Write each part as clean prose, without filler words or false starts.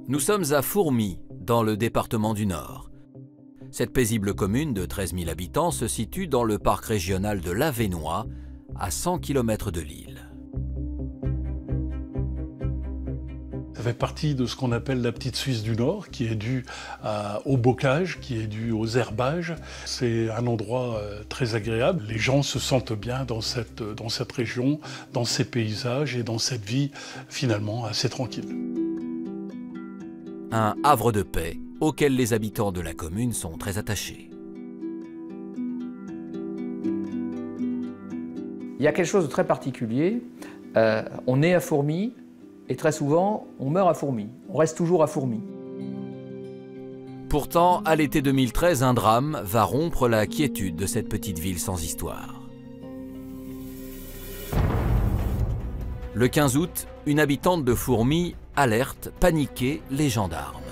Nous sommes à Fourmies, dans le département du Nord. Cette paisible commune de 13 000 habitants se situe dans le parc régional de l'Avesnois, à 100 km de Lille. Ça fait partie de ce qu'on appelle la petite Suisse du Nord, qui est due au bocage, qui est due aux herbages. C'est un endroit très agréable. Les gens se sentent bien dans cette région, dans ces paysages et dans cette vie finalement assez tranquille. Un havre de paix auquel les habitants de la commune sont très attachés. Il y a quelque chose de très particulier. On est à Fourmies et très souvent, on meurt à Fourmies. On reste toujours à Fourmies. Pourtant, à l'été 2013, un drame va rompre la quiétude de cette petite ville sans histoire. Le 15 août, une habitante de Fourmies alerte, paniquée, les gendarmes.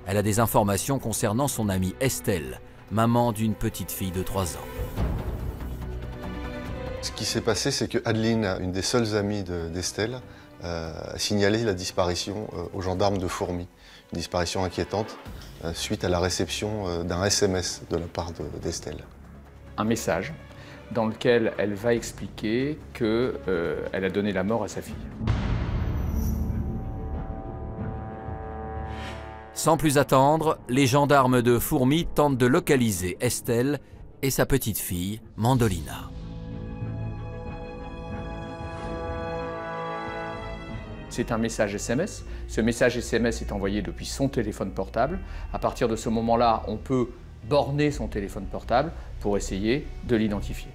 Elle a des informations concernant son amie Estelle, maman d'une petite fille de 3 ans. Ce qui s'est passé, c'est que Adeline, une des seules amies d'Estelle, a signalé la disparition aux gendarmes de Fourmies. Une disparition inquiétante suite à la réception d'un SMS de la part d'Estelle. Un message dans lequel elle va expliquer qu'elle a donné la mort à sa fille. Sans plus attendre, les gendarmes de Fourmies tentent de localiser Estelle et sa petite fille, Mandolina. C'est un message SMS. Ce message SMS est envoyé depuis son téléphone portable. À partir de ce moment-là, on peut borner son téléphone portable pour essayer de l'identifier.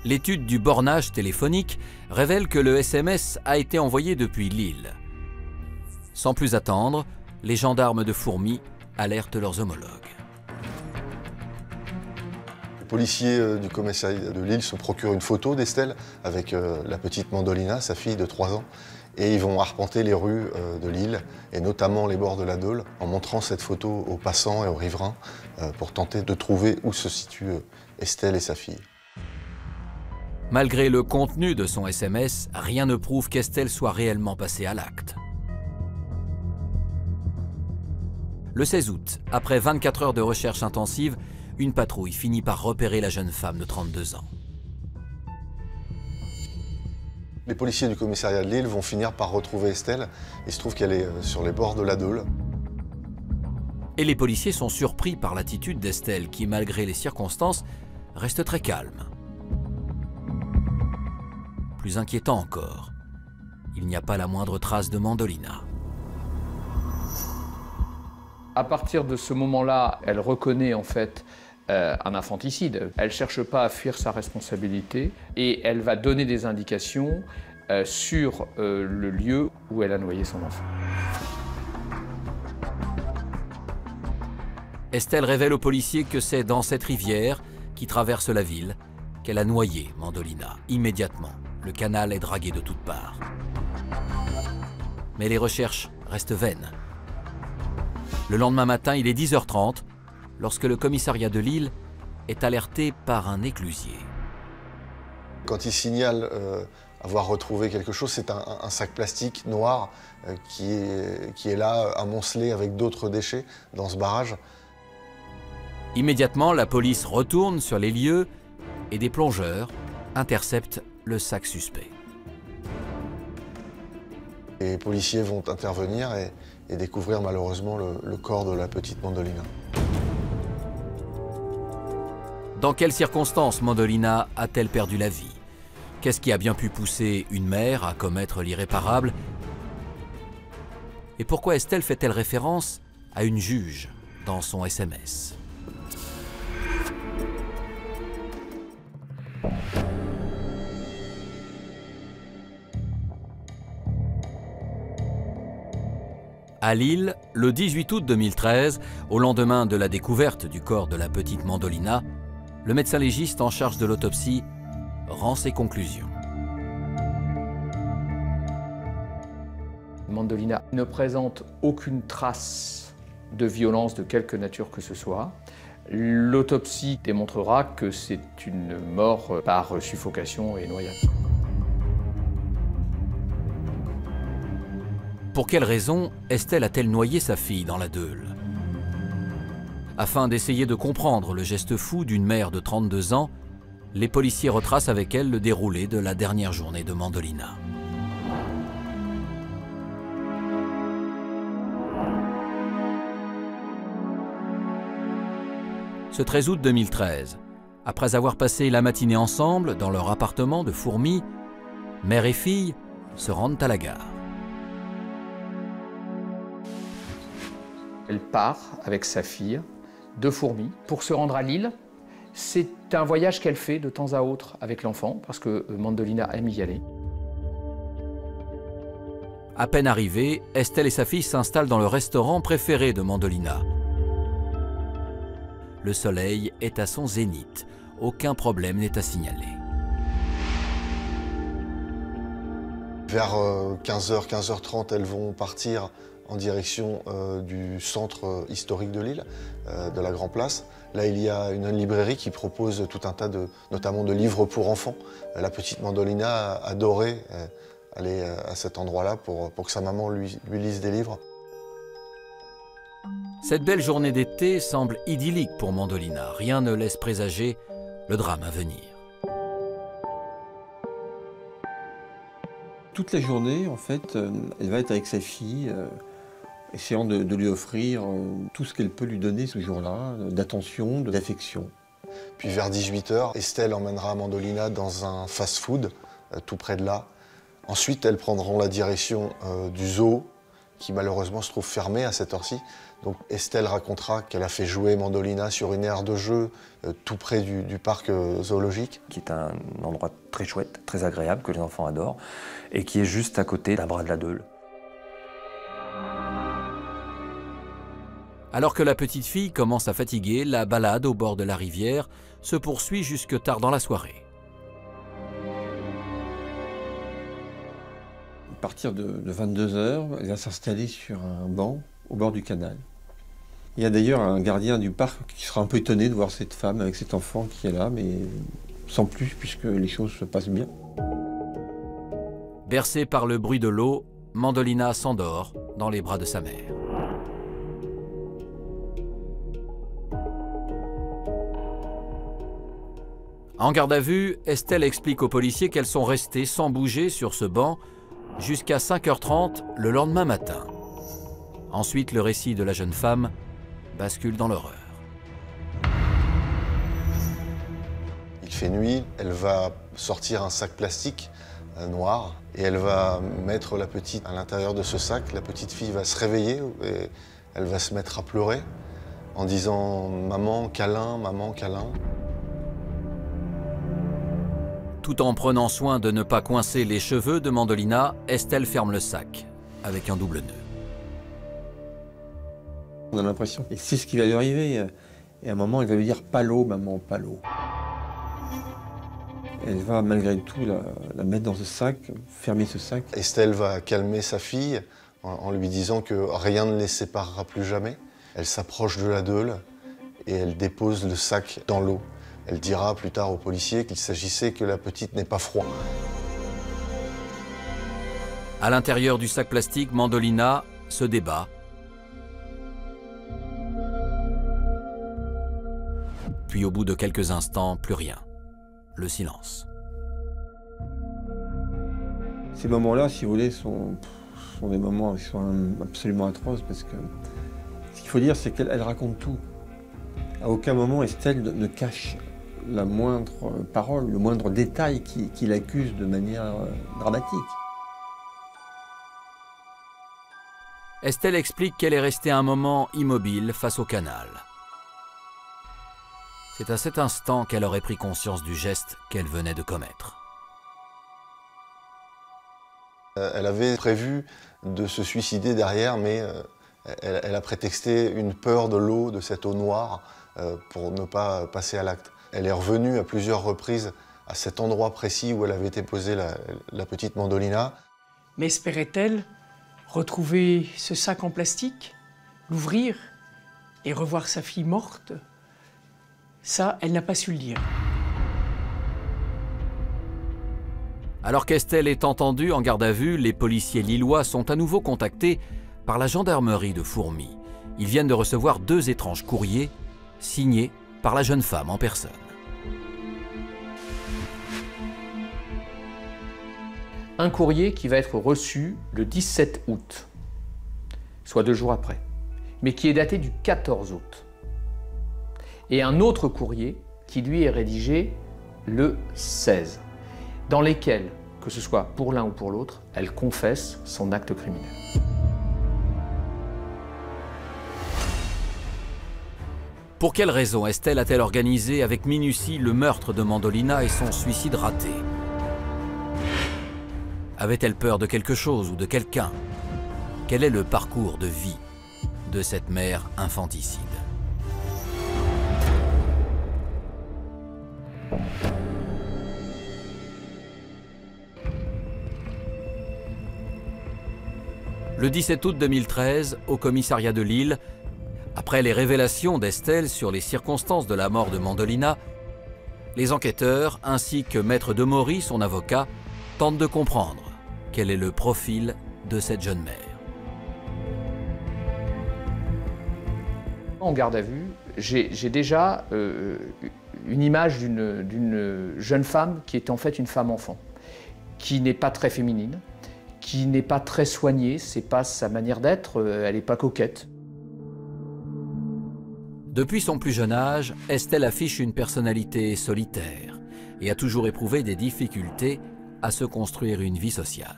L'étude du bornage téléphonique révèle que le SMS a été envoyé depuis Lille. Sans plus attendre, les gendarmes de Fourmies alertent leurs homologues. Les policiers du commissariat de Lille se procurent une photo d'Estelle avec la petite Mandolina, sa fille de 3 ans, et ils vont arpenter les rues de Lille, et notamment les bords de la Deule, en montrant cette photo aux passants et aux riverains pour tenter de trouver où se situent Estelle et sa fille. Malgré le contenu de son SMS, rien ne prouve qu'Estelle soit réellement passée à l'acte. Le 16 août, après 24 heures de recherche intensive, une patrouille finit par repérer la jeune femme de 32 ans. Les policiers du commissariat de Lille vont finir par retrouver Estelle. Il se trouve qu'elle est sur les bords de la Deule. Et les policiers sont surpris par l'attitude d'Estelle qui, malgré les circonstances, reste très calme. Plus inquiétant encore, il n'y a pas la moindre trace de Mandolina. À partir de ce moment-là, elle reconnaît en fait un infanticide. Elle ne cherche pas à fuir sa responsabilité et elle va donner des indications sur le lieu où elle a noyé son enfant. Estelle révèle aux policiers que c'est dans cette rivière qui traverse la ville qu'elle a noyé Mandolina immédiatement. Le canal est dragué de toutes parts. Mais les recherches restent vaines. Le lendemain matin, il est 10h30, lorsque le commissariat de Lille est alerté par un éclusier. Quand il signale avoir retrouvé quelque chose, c'est un sac plastique noir qui est là, amoncelé avec d'autres déchets dans ce barrage. Immédiatement, la police retourne sur les lieux et des plongeurs interceptent le sac suspect. Les policiers vont intervenir et découvrir malheureusement le corps de la petite Mandolina. Dans quelles circonstances Mandolina a-t-elle perdu la vie? Qu'est-ce qui a bien pu pousser une mère à commettre l'irréparable? Et pourquoi Estelle fait-elle référence à une juge dans son SMS? À Lille, le 18 août 2013, au lendemain de la découverte du corps de la petite Mandolina, le médecin légiste en charge de l'autopsie rend ses conclusions. Mandolina ne présente aucune trace de violence de quelque nature que ce soit. L'autopsie démontrera que c'est une mort par suffocation et noyade. pour quelle raison Estelle a-t-elle noyé sa fille dans la Deûle? Afin d'essayer de comprendre le geste fou d'une mère de 32 ans, les policiers retracent avec elle le déroulé de la dernière journée de Mandolina. Ce 13 août 2013, après avoir passé la matinée ensemble dans leur appartement de Fourmies, mère et fille se rendent à la gare. Elle part avec sa fille de Fourmies pour se rendre à Lille. C'est un voyage qu'elle fait de temps à autre avec l'enfant, parce que Mandolina aime y aller. À peine arrivée, Estelle et sa fille s'installent dans le restaurant préféré de Mandolina. Le soleil est à son zénith. Aucun problème n'est à signaler. Vers 15h, 15h30, elles vont partir en direction du centre historique de Lille, de la Grand Place. Là, il y a une librairie qui propose tout un tas notamment de livres pour enfants. La petite Mandolina adorait aller à cet endroit-là pour que sa maman lui lise des livres. Cette belle journée d'été semble idyllique pour Mandolina. Rien ne laisse présager le drame à venir. Toute la journée, en fait, elle va être avec sa fille, essayant de lui offrir tout ce qu'elle peut lui donner ce jour-là, d'attention, d'affection. Puis vers 18h, Estelle emmènera Mandolina dans un fast-food, tout près de là. Ensuite, elles prendront la direction du zoo, qui malheureusement se trouve fermé à cette heure-ci. Donc Estelle racontera qu'elle a fait jouer Mandolina sur une aire de jeu tout près du parc zoologique. Qui est un endroit très chouette, très agréable, que les enfants adorent, et qui est juste à côté d'un bras de la Deûle. Alors que la petite fille commence à fatiguer, la balade au bord de la rivière se poursuit jusque tard dans la soirée. À partir de 22h, elle va s'installer sur un banc au bord du canal. Il y a d'ailleurs un gardien du parc qui sera un peu étonné de voir cette femme avec cet enfant qui est là, mais sans plus, puisque les choses se passent bien. Bercée par le bruit de l'eau, Mandolina s'endort dans les bras de sa mère. En garde à vue, Estelle explique aux policiers qu'elles sont restées sans bouger sur ce banc jusqu'à 5h30 le lendemain matin. Ensuite, le récit de la jeune femme bascule dans l'horreur. Il fait nuit, elle va sortir un sac plastique noir et elle va mettre la petite à l'intérieur de ce sac. La petite fille va se réveiller et elle va se mettre à pleurer en disant « Maman, câlin, maman, câlin ». Tout en prenant soin de ne pas coincer les cheveux de Mandolina, Estelle ferme le sac avec un double nœud. On a l'impression, et c'est ce qui va lui arriver. Et à un moment, elle va lui dire « pas l'eau, maman, pas l'eau ». Elle va malgré tout la mettre dans ce sac, fermer ce sac. Estelle va calmer sa fille en lui disant que rien ne les séparera plus jamais. Elle s'approche de la Deûle et elle dépose le sac dans l'eau. Elle dira plus tard aux policiers qu'il s'agissait que la petite n'ait pas froid. À l'intérieur du sac plastique, Mandolina se débat. Puis au bout de quelques instants, plus rien. Le silence. Ces moments-là, si vous voulez, sont des moments qui sont absolument atroces parce que ce qu'il faut dire, c'est qu'elle raconte tout. À aucun moment, Estelle ne cache la moindre parole, le moindre détail qui l'accuse de manière dramatique. Estelle explique qu'elle est restée un moment immobile face au canal. C'est à cet instant qu'elle aurait pris conscience du geste qu'elle venait de commettre. Elle avait prévu de se suicider derrière, mais elle a prétexté une peur de l'eau, de cette eau noire, pour ne pas passer à l'acte. Elle est revenue à plusieurs reprises à cet endroit précis où elle avait été posée la petite Mandolina. Mais espérait-elle retrouver ce sac en plastique, l'ouvrir et revoir sa fille morte? Ça, elle n'a pas su le dire. Alors qu'Estelle est entendue en garde à vue, les policiers lillois sont à nouveau contactés par la gendarmerie de Fourmies. Ils viennent de recevoir 2 étranges courriers signés par la jeune femme en personne. Un courrier qui va être reçu le 17 août, soit 2 jours après, mais qui est daté du 14 août. Et un autre courrier qui lui est rédigé le 16, dans lesquels, que ce soit pour l'un ou pour l'autre, elle confesse son acte criminel. Pour quelle raison Estelle a-t-elle organisé avec minutie le meurtre de Mandolina et son suicide raté? Avait-elle peur de quelque chose ou de quelqu'un? Quel est le parcours de vie de cette mère infanticide? Le 17 août 2013, au commissariat de Lille, après les révélations d'Estelle sur les circonstances de la mort de Mandolina, les enquêteurs, ainsi que Maître Demory, son avocat, tentent de comprendre quel est le profil de cette jeune mère. En garde à vue, j'ai déjà une image d'une jeune femme qui est en fait une femme-enfant, qui n'est pas très féminine, qui n'est pas très soignée, c'est pas sa manière d'être, elle n'est pas coquette. Depuis son plus jeune âge, Estelle affiche une personnalité solitaire et a toujours éprouvé des difficultés à se construire une vie sociale.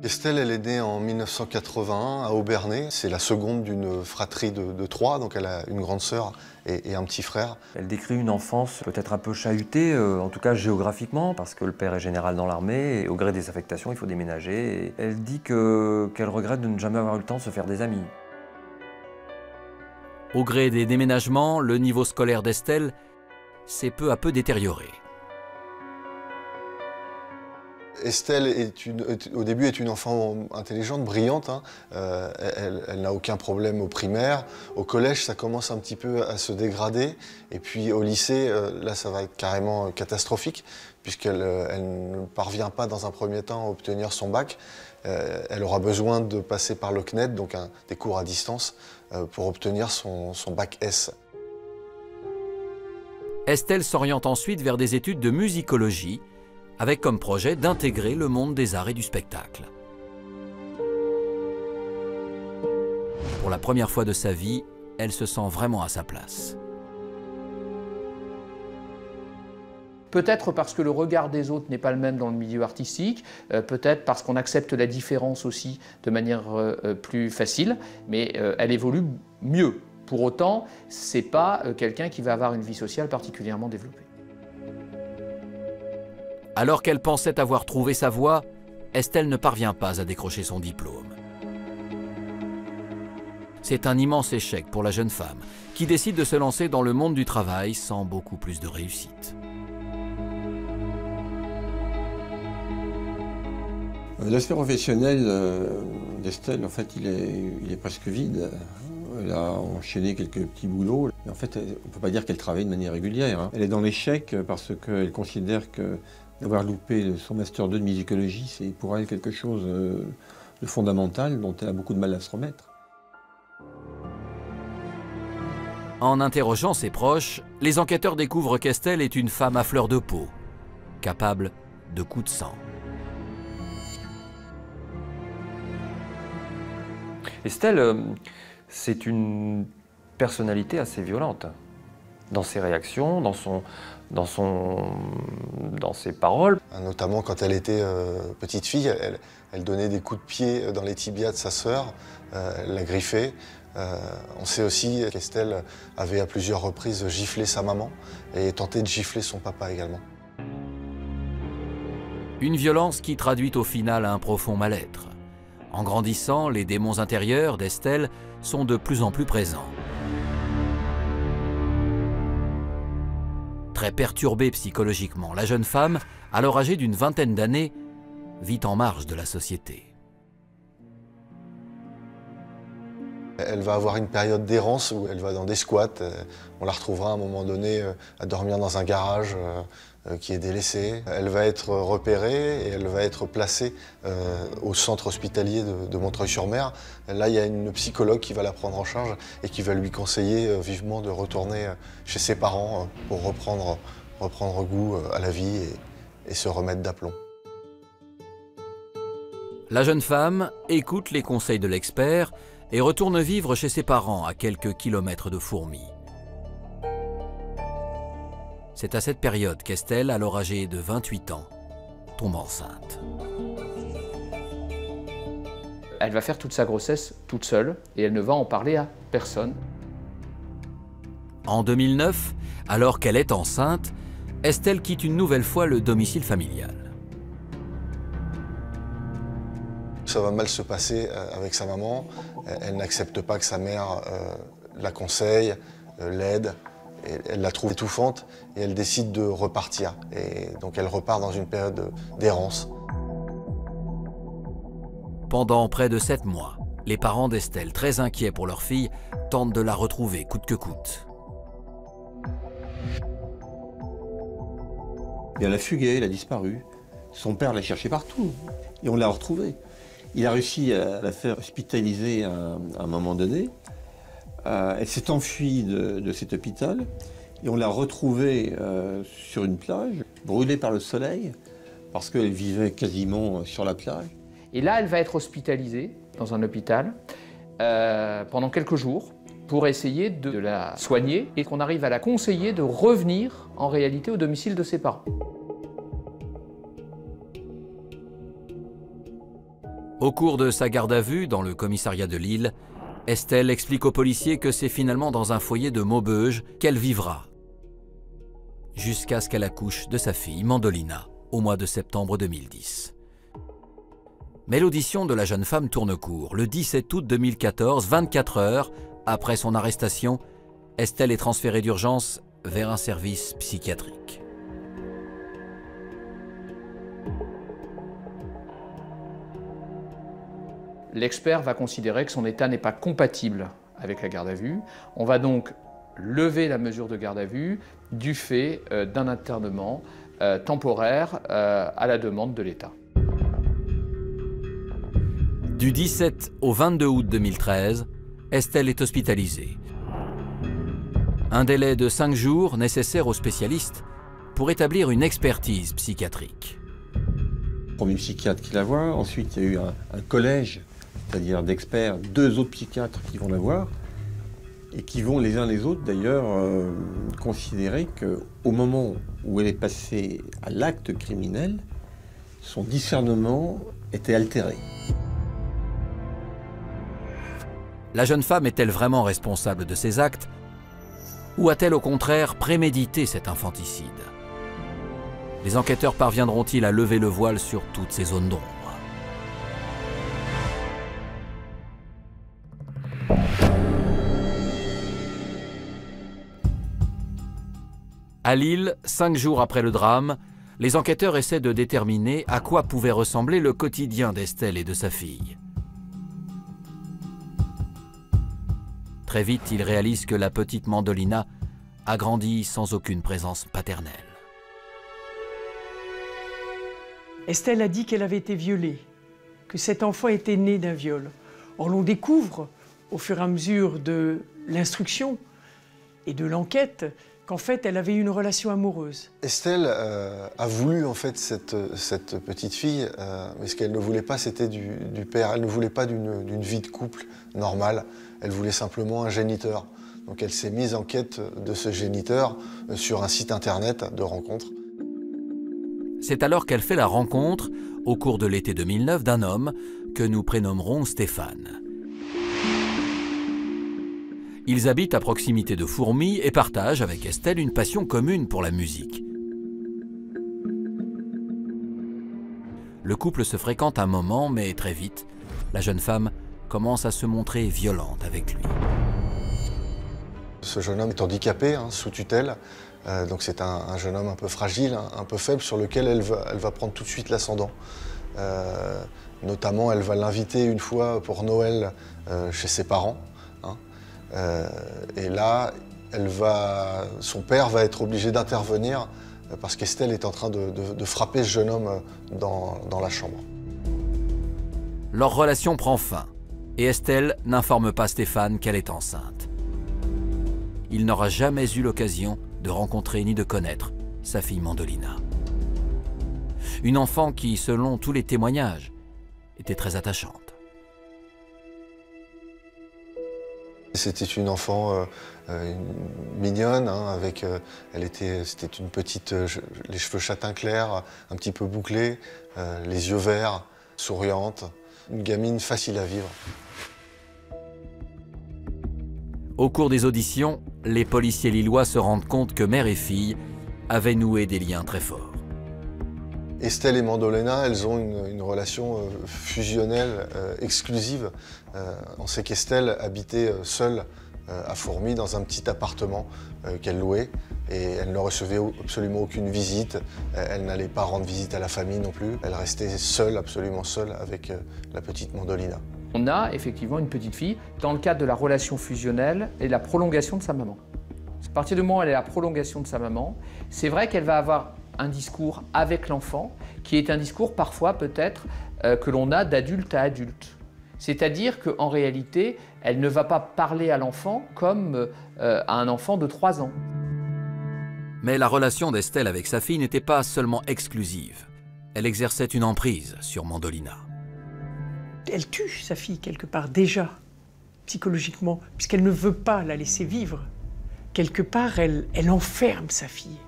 Estelle, elle est née en 1981 à Aubernais. C'est la seconde d'une fratrie de 3, donc elle a une grande sœur et un petit frère. Elle décrit une enfance peut-être un peu chahutée, en tout cas géographiquement, parce que le père est général dans l'armée et au gré des affectations, il faut déménager. Et elle dit qu'elle regrette de ne jamais avoir eu le temps de se faire des amis. Au gré des déménagements, le niveau scolaire d'Estelle s'est peu à peu détérioré. Estelle au début est une enfant intelligente, brillante. Hein. Elle n'a aucun problème au primaire. Au collège, ça commence un petit peu à se dégrader. Et puis au lycée, là, ça va être carrément catastrophique, puisqu'elle ne parvient pas dans un premier temps à obtenir son bac. Elle aura besoin de passer par le CNED, donc des cours à distance, pour obtenir son bac S. Estelle s'oriente ensuite vers des études de musicologie, avec comme projet d'intégrer le monde des arts et du spectacle. Pour la première fois de sa vie, elle se sent vraiment à sa place. Peut-être parce que le regard des autres n'est pas le même dans le milieu artistique, peut-être parce qu'on accepte la différence aussi de manière plus facile, mais elle évolue mieux. Pour autant, ce n'est pas quelqu'un qui va avoir une vie sociale particulièrement développée. Alors qu'elle pensait avoir trouvé sa voie, Estelle ne parvient pas à décrocher son diplôme. C'est un immense échec pour la jeune femme, qui décide de se lancer dans le monde du travail sans beaucoup plus de réussite. L'aspect professionnel d'Estelle, en fait, il est presque vide. Elle a enchaîné quelques petits boulots. Mais en fait, on ne peut pas dire qu'elle travaille de manière régulière. Hein. Elle est dans l'échec parce qu'elle considère que d'avoir loupé son Master 2 de musicologie, c'est pour elle quelque chose de fondamental dont elle a beaucoup de mal à se remettre. En interrogeant ses proches, les enquêteurs découvrent qu'Estelle est une femme à fleur de peau, capable de coups de sang. Estelle, c'est une personnalité assez violente dans ses réactions, dans ses paroles. Notamment quand elle était petite fille, elle donnait des coups de pied dans les tibias de sa sœur, elle la griffait. On sait aussi qu'Estelle avait à plusieurs reprises giflé sa maman et tenté de gifler son papa également. Une violence qui traduit au final un profond mal-être. En grandissant, les démons intérieurs d'Estelle sont de plus en plus présents. Très perturbée psychologiquement, la jeune femme, alors âgée d'une vingtaine d'années, vit en marge de la société. Elle va avoir une période d'errance où elle va dans des squats. On la retrouvera à un moment donné à dormir dans un garage qui est délaissée. Elle va être repérée et elle va être placée au centre hospitalier de Montreuil-sur-Mer. Là, il y a une psychologue qui va la prendre en charge et qui va lui conseiller vivement de retourner chez ses parents pour reprendre goût à la vie et se remettre d'aplomb. La jeune femme écoute les conseils de l'expert et retourne vivre chez ses parents à quelques kilomètres de Fourmies. C'est à cette période qu'Estelle, alors âgée de 28 ans, tombe enceinte. Elle va faire toute sa grossesse toute seule et elle ne va en parler à personne. En 2009, alors qu'elle est enceinte, Estelle quitte une nouvelle fois le domicile familial. Ça va mal se passer avec sa maman. Elle n'accepte pas que sa mère la conseille, l'aide. Elle la trouve étouffante et elle décide de repartir. Et donc elle repart dans une période d'errance. Pendant près de 7 mois, les parents d'Estelle, très inquiets pour leur fille, tentent de la retrouver coûte que coûte. Et elle a fugué, elle a disparu. Son père l'a cherchée partout et on l'a retrouvée. Il a réussi à la faire hospitaliser à un moment donné. Elle s'est enfuie de cet hôpital et on l'a retrouvée sur une plage, brûlée par le soleil, parce qu'elle vivait quasiment sur la plage. Et là, elle va être hospitalisée dans un hôpital pendant quelques jours pour essayer de la soigner et qu'on arrive à la conseiller de revenir en réalité au domicile de ses parents. Au cours de sa garde à vue dans le commissariat de Lille, Estelle explique aux policiers que c'est finalement dans un foyer de Maubeuge qu'elle vivra, jusqu'à ce qu'elle accouche de sa fille Mandolina au mois de septembre 2010. Mais l'audition de la jeune femme tourne court. Le 17 août 2014, 24 heures après son arrestation, Estelle est transférée d'urgence vers un service psychiatrique. L'expert va considérer que son état n'est pas compatible avec la garde à vue. On va donc lever la mesure de garde à vue du fait d'un internement temporaire à la demande de l'État. Du 17 au 22 août 2013, Estelle est hospitalisée. Un délai de 5 jours nécessaire aux spécialistes pour établir une expertise psychiatrique. Premier psychiatre qui la voit, ensuite il y a eu un collège, c'est-à-dire d'experts, 2 autres psychiatres qui vont la voir et qui vont les uns les autres d'ailleurs considérer qu'au moment où elle est passée à l'acte criminel, son discernement était altéré. La jeune femme est-elle vraiment responsable de ses actes ou a-t-elle au contraire prémédité cet infanticide? Les enquêteurs parviendront-ils à lever le voile sur toutes ces zones d'ombre? À Lille, 5 jours après le drame, les enquêteurs essaient de déterminer à quoi pouvait ressembler le quotidien d'Estelle et de sa fille. Très vite, ils réalisent que la petite Mandolina a grandi sans aucune présence paternelle. Estelle a dit qu'elle avait été violée, que cet enfant était né d'un viol. Or, l'on découvre, au fur et à mesure de l'instruction et de l'enquête, qu'en fait, elle avait eu une relation amoureuse. Estelle a voulu en fait cette petite fille, mais ce qu'elle ne voulait pas, c'était du père. Elle ne voulait pas d'une vie de couple normale. Elle voulait simplement un géniteur. Donc elle s'est mise en quête de ce géniteur sur un site internet de rencontres. C'est alors qu'elle fait la rencontre, au cours de l'été 2009, d'un homme que nous prénommerons Stéphane. Ils habitent à proximité de Fourmies et partagent avec Estelle une passion commune pour la musique. Le couple se fréquente un moment, mais très vite, la jeune femme commence à se montrer violente avec lui. Ce jeune homme est handicapé, sous tutelle, donc c'est un jeune homme un peu fragile, un peu faible, sur lequel elle va prendre tout de suite l'ascendant. Notamment, elle va l'inviter une fois pour Noël chez ses parents. Et là, son père va être obligé d'intervenir parce qu'Estelle est en train de frapper ce jeune homme dans la chambre. Leur relation prend fin et Estelle n'informe pas Stéphane qu'elle est enceinte. Il n'aura jamais eu l'occasion de rencontrer ni de connaître sa fille Mandolina. Une enfant qui, selon tous les témoignages, était très attachante. C'était une enfant mignonne, hein, c'était une petite, les cheveux châtain clair, un petit peu bouclés, les yeux verts, souriante, une gamine facile à vivre. Au cours des auditions, les policiers lillois se rendent compte que mère et fille avaient noué des liens très forts. Estelle et Mandolina, elles ont une relation fusionnelle, exclusive. On sait qu'Estelle habitait seule à Fourmies dans un petit appartement qu'elle louait et elle ne recevait absolument aucune visite. Elle n'allait pas rendre visite à la famille non plus. Elle restait seule, absolument seule avec la petite Mandolina. On a effectivement une petite fille dans le cadre de la relation fusionnelle et de la prolongation de sa maman. À partir du moment où elle est la prolongation de sa maman, c'est vrai qu'elle va avoir un discours avec l'enfant qui est un discours parfois peut-être que l'on a d'adulte à adulte. C'est-à-dire qu'en réalité, elle ne va pas parler à l'enfant comme à un enfant de 3 ans. Mais la relation d'Estelle avec sa fille n'était pas seulement exclusive. Elle exerçait une emprise sur Mandolina. Elle tue sa fille quelque part déjà, psychologiquement, puisqu'elle ne veut pas la laisser vivre. Quelque part, elle enferme sa fille.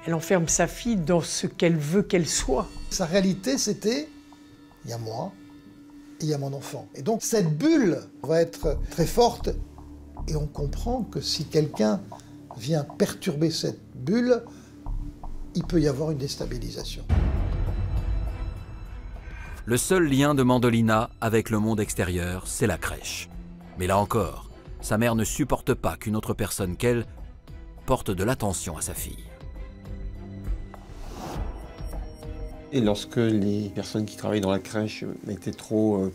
Elle enferme sa fille dans ce qu'elle veut qu'elle soit. Sa réalité, c'était, il y a moi et il y a mon enfant. Et donc, cette bulle va être très forte. Et on comprend que si quelqu'un vient perturber cette bulle, il peut y avoir une déstabilisation. Le seul lien de Mandolina avec le monde extérieur, c'est la crèche. Mais là encore, sa mère ne supporte pas qu'une autre personne qu'elle porte de l'attention à sa fille. Et lorsque les personnes qui travaillent dans la crèche étaient trop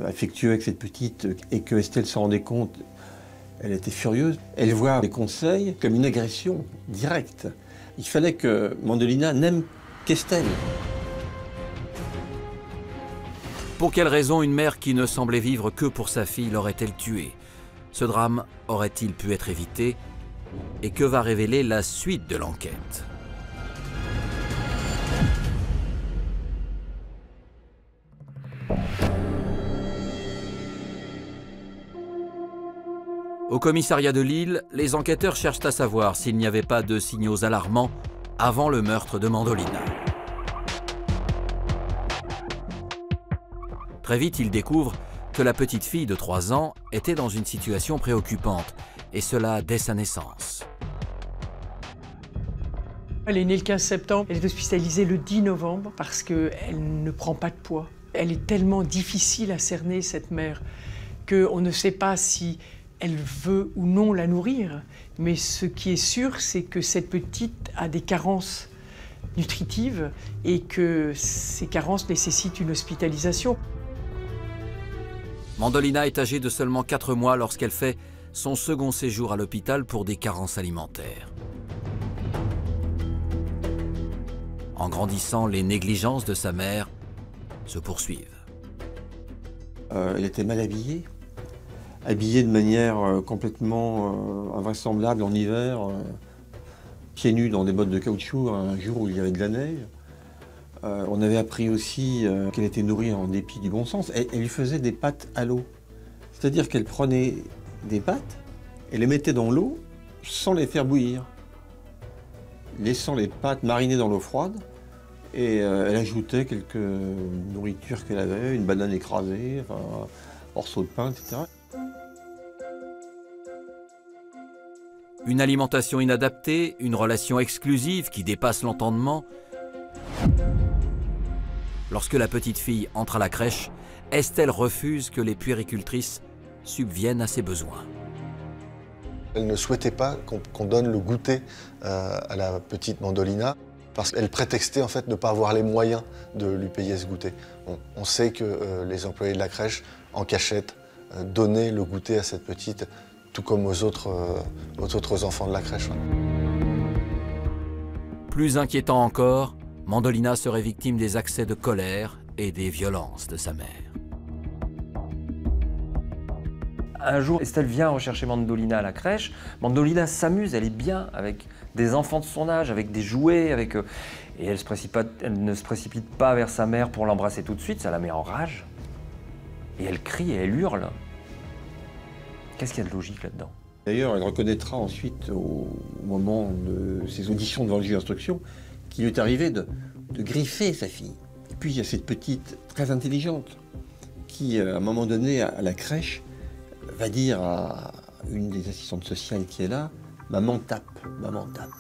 affectueuses avec cette petite et que Estelle se rendait compte, elle était furieuse. Elle voit les conseils comme une agression directe. Il fallait que Mandolina n'aime qu'Estelle. Pour quelle raison une mère qui ne semblait vivre que pour sa fille l'aurait-elle tuée? Ce drame aurait-il pu être évité? Et que va révéler la suite de l'enquête? Au commissariat de Lille, les enquêteurs cherchent à savoir s'il n'y avait pas de signaux alarmants avant le meurtre de Mandolina. Très vite, ils découvrent que la petite fille de 3 ans était dans une situation préoccupante, et cela dès sa naissance. Elle est née le 15 septembre, elle est hospitalisée le 10 novembre parce qu'elle ne prend pas de poids. Elle est tellement difficile à cerner, cette mère, qu'on ne sait pas si elle veut ou non la nourrir. Mais ce qui est sûr, c'est que cette petite a des carences nutritives et que ces carences nécessitent une hospitalisation. Mandolina est âgée de seulement 4 mois lorsqu'elle fait son second séjour à l'hôpital pour des carences alimentaires. En grandissant, les négligences de sa mère se poursuivent. Elle était mal habillée, habillée de manière complètement invraisemblable en hiver, pieds nus dans des bottes de caoutchouc un jour où il y avait de la neige. On avait appris aussi qu'elle était nourrie en dépit du bon sens. Elle lui faisait des pâtes à l'eau. C'est-à-dire qu'elle prenait des pâtes et les mettait dans l'eau sans les faire bouillir, laissant les pâtes mariner dans l'eau froide. Et elle ajoutait quelques nourritures qu'elle avait, une banane écrasée, enfin, un morceau de pain, etc. Une alimentation inadaptée, une relation exclusive qui dépasse l'entendement. Lorsque la petite fille entre à la crèche, Estelle refuse que les puéricultrices subviennent à ses besoins. Elle ne souhaitait pas qu'on donne le goûter à la petite Mandolina parce qu'elle prétextait en fait ne pas avoir les moyens de lui payer ce goûter. On sait que les employés de la crèche, en cachette, donnaient le goûter à cette petite, tout comme aux autres enfants de la crèche. Plus inquiétant encore, Mandolina serait victime des accès de colère et des violences de sa mère. Un jour, Estelle vient rechercher Mandolina à la crèche. Mandolina s'amuse, elle est bien avec des enfants de son âge, avec des jouets, et elle ne se précipite pas vers sa mère pour l'embrasser tout de suite, ça la met en rage. Et elle crie et elle hurle. Qu'est-ce qu'il y a de logique là-dedans? D'ailleurs, elle reconnaîtra ensuite, au moment de ses auditions devant le juge d'instruction, qu'il lui est arrivé de griffer sa fille. Et puis il y a cette petite, très intelligente, qui, à un moment donné, à la crèche, va dire à une des assistantes sociales qui est là, « Maman tape, maman tape ».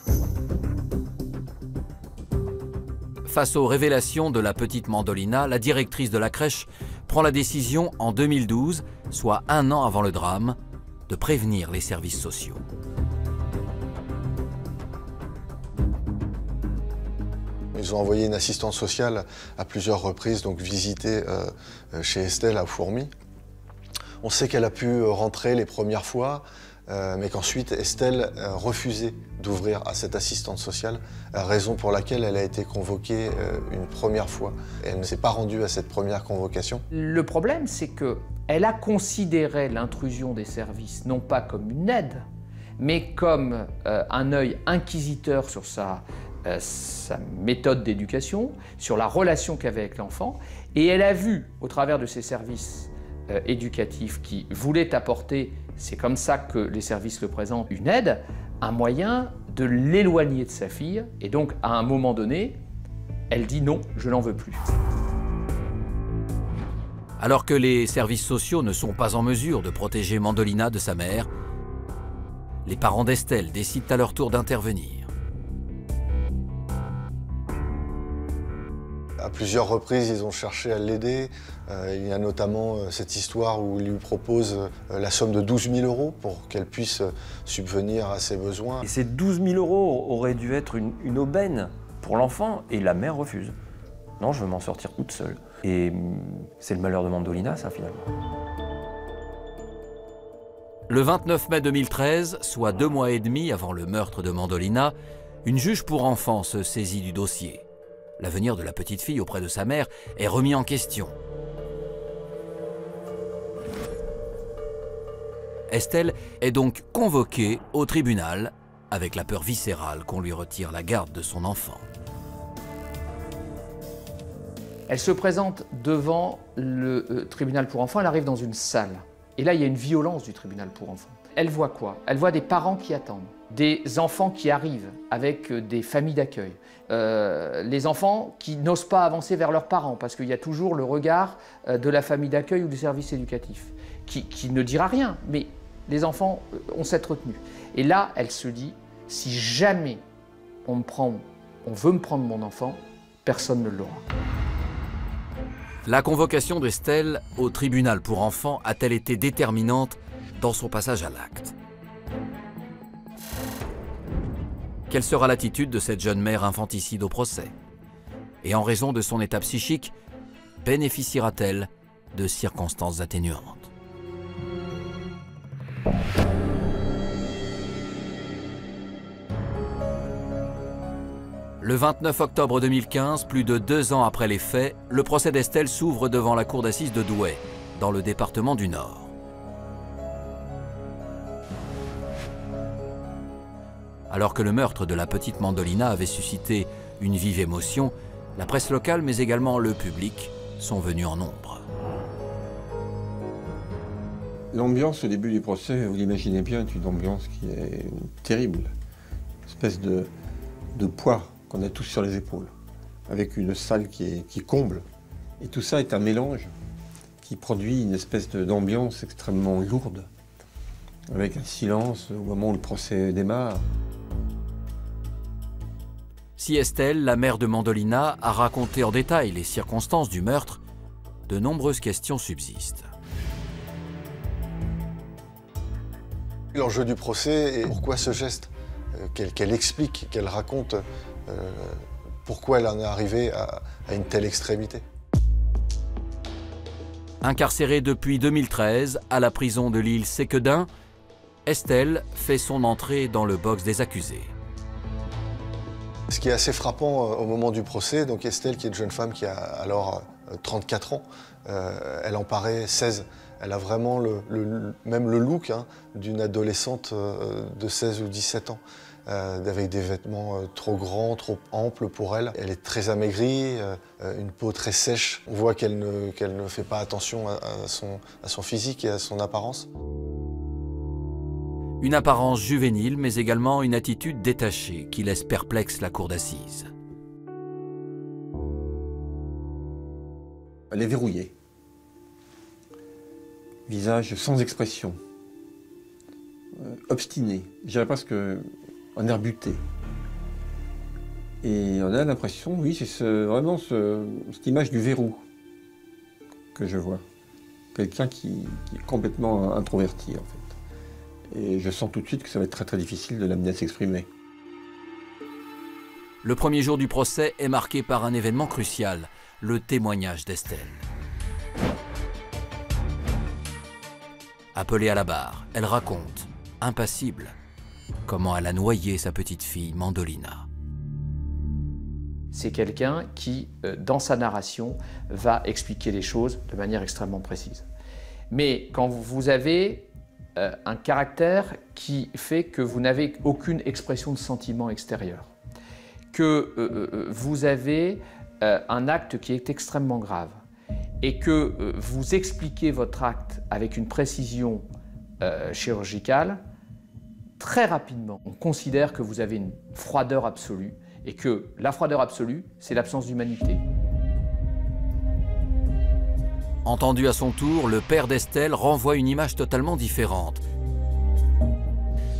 Face aux révélations de la petite Mandolina, la directrice de la crèche prend la décision en 2012, soit 1 an avant le drame, de prévenir les services sociaux. Ils ont envoyé une assistante sociale à plusieurs reprises, donc visiter chez Estelle à Fourmies. On sait qu'elle a pu rentrer les premières fois, mais qu'ensuite Estelle refusait d'ouvrir à cette assistante sociale, raison pour laquelle elle a été convoquée une première fois. Elle ne s'est pas rendue à cette première convocation. Le problème, c'est qu'elle a considéré l'intrusion des services non pas comme une aide, mais comme un œil inquisiteur sur sa méthode d'éducation, sur la relation qu'elle avait avec l'enfant, et elle a vu, au travers de ces services éducatifs qui voulaient apporter, c'est comme ça que les services le présentent, une aide, un moyen de l'éloigner de sa fille, et donc à un moment donné, elle dit non, je n'en veux plus. Alors que les services sociaux ne sont pas en mesure de protéger Mandolina de sa mère, les parents d'Estelle décident à leur tour d'intervenir. À plusieurs reprises, ils ont cherché à l'aider. Il y a notamment cette histoire où ils lui proposent la somme de 12 000 € pour qu'elle puisse subvenir à ses besoins. Et ces 12 000 € auraient dû être une aubaine pour l'enfant, et la mère refuse. Non, je veux m'en sortir toute seule. Et c'est le malheur de Mandolina, ça, finalement. Le 29 mai 2013, soit 2 mois et demi avant le meurtre de Mandolina, une juge pour enfants se saisit du dossier. L'avenir de la petite fille auprès de sa mère est remis en question. Estelle est donc convoquée au tribunal avec la peur viscérale qu'on lui retire la garde de son enfant. Elle se présente devant le tribunal pour enfants, elle arrive dans une salle. Et là, il y a une violence du tribunal pour enfants. Elle voit quoi? Elle voit des parents qui attendent, des enfants qui arrivent avec des familles d'accueil, les enfants qui n'osent pas avancer vers leurs parents parce qu'il y a toujours le regard de la famille d'accueil ou du service éducatif qui ne dira rien, mais les enfants ont cette retenue. Et là, elle se dit, si jamais on veut me prendre mon enfant, personne ne l'aura. La convocation d'Estelle au tribunal pour enfants a-t-elle été déterminante dans son passage à l'acte? Quelle sera l'attitude de cette jeune mère infanticide au procès? Et en raison de son état psychique, bénéficiera-t-elle de circonstances atténuantes? Le 29 octobre 2015, plus de 2 ans après les faits, le procès d'Estelle s'ouvre devant la cour d'assises de Douai, dans le département du Nord. Alors que le meurtre de la petite Mandolina avait suscité une vive émotion, la presse locale, mais également le public, sont venus en nombre. L'ambiance au début du procès, vous l'imaginez bien, est une ambiance qui est terrible. Une espèce de poids qu'on a tous sur les épaules, avec une salle qui comble. Et tout ça est un mélange qui produit une espèce d'ambiance extrêmement lourde, avec un silence au moment où le procès démarre. Si Estelle, la mère de Mandolina, a raconté en détail les circonstances du meurtre, de nombreuses questions subsistent. L'enjeu du procès est pourquoi ce geste, qu'elle explique, qu'elle raconte pourquoi elle en est arrivée à une telle extrémité. Incarcérée depuis 2013 à la prison de l'île Séquedin, Estelle fait son entrée dans le box des accusés. Ce qui est assez frappant au moment du procès, donc Estelle, qui est une jeune femme qui a alors 34 ans, elle en paraît 16. Elle a vraiment même le look d'une adolescente de 16 ou 17 ans, avec des vêtements trop grands, trop amples pour elle. Elle est très amaigrie, une peau très sèche. On voit qu'elle ne fait pas attention à son physique et à son apparence. Une apparence juvénile, mais également une attitude détachée qui laisse perplexe la cour d'assises. Elle est verrouillée. Visage sans expression. Obstiné. Je dirais presque un air buté. Et on a l'impression, oui, c'est vraiment cette image du verrou que je vois. Quelqu'un qui est complètement introverti, en fait. Et je sens tout de suite que ça va être très très difficile de l'amener à s'exprimer. Le premier jour du procès est marqué par un événement crucial, le témoignage d'Estelle. Appelée à la barre, elle raconte, impassible, comment elle a noyé sa petite fille Mandolina. C'est quelqu'un qui, dans sa narration, va expliquer les choses de manière extrêmement précise. Mais quand vous avez un caractère qui fait que vous n'avez aucune expression de sentiment extérieur, que vous avez un acte qui est extrêmement grave et que vous expliquez votre acte avec une précision chirurgicale, très rapidement, on considère que vous avez une froideur absolue et que la froideur absolue, c'est l'absence d'humanité. Entendu à son tour, le père d'Estelle renvoie une image totalement différente.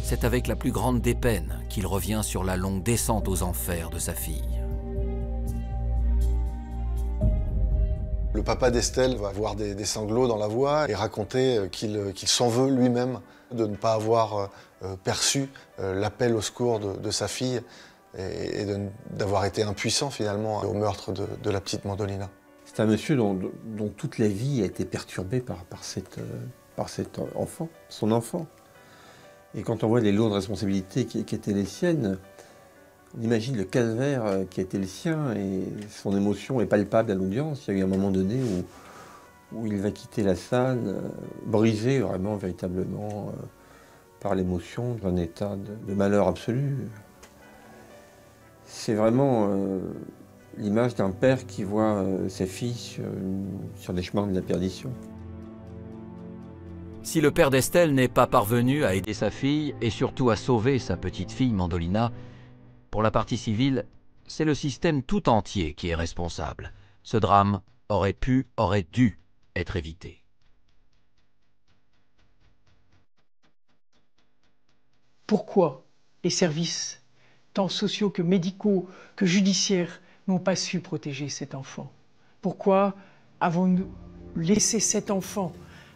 C'est avec la plus grande des peines qu'il revient sur la longue descente aux enfers de sa fille. Le papa d'Estelle va avoir des sanglots dans la voix et raconter qu'il s'en veut lui-même de ne pas avoir perçu l'appel au secours de sa fille et d'avoir été impuissant finalement au meurtre de la petite Mandolina. C'est un monsieur dont toute la vie a été perturbée par cet enfant, son enfant. Et quand on voit les lourdes responsabilités qui étaient les siennes, on imagine le calvaire qui a été le sien et son émotion est palpable à l'audience. Il y a eu un moment donné où il va quitter la salle, brisé vraiment, véritablement, par l'émotion d'un état de malheur absolu. C'est vraiment l'image d'un père qui voit sa fille sur les chemins de la perdition. Si le père d'Estelle n'est pas parvenu à aider sa fille et surtout à sauver sa petite fille Mandolina, pour la partie civile, c'est le système tout entier qui est responsable. Ce drame aurait dû être évité. Pourquoi les services, tant sociaux que médicaux, que judiciaires, n'ont pas su protéger cet enfant? Pourquoi avons-nous laissé cet enfant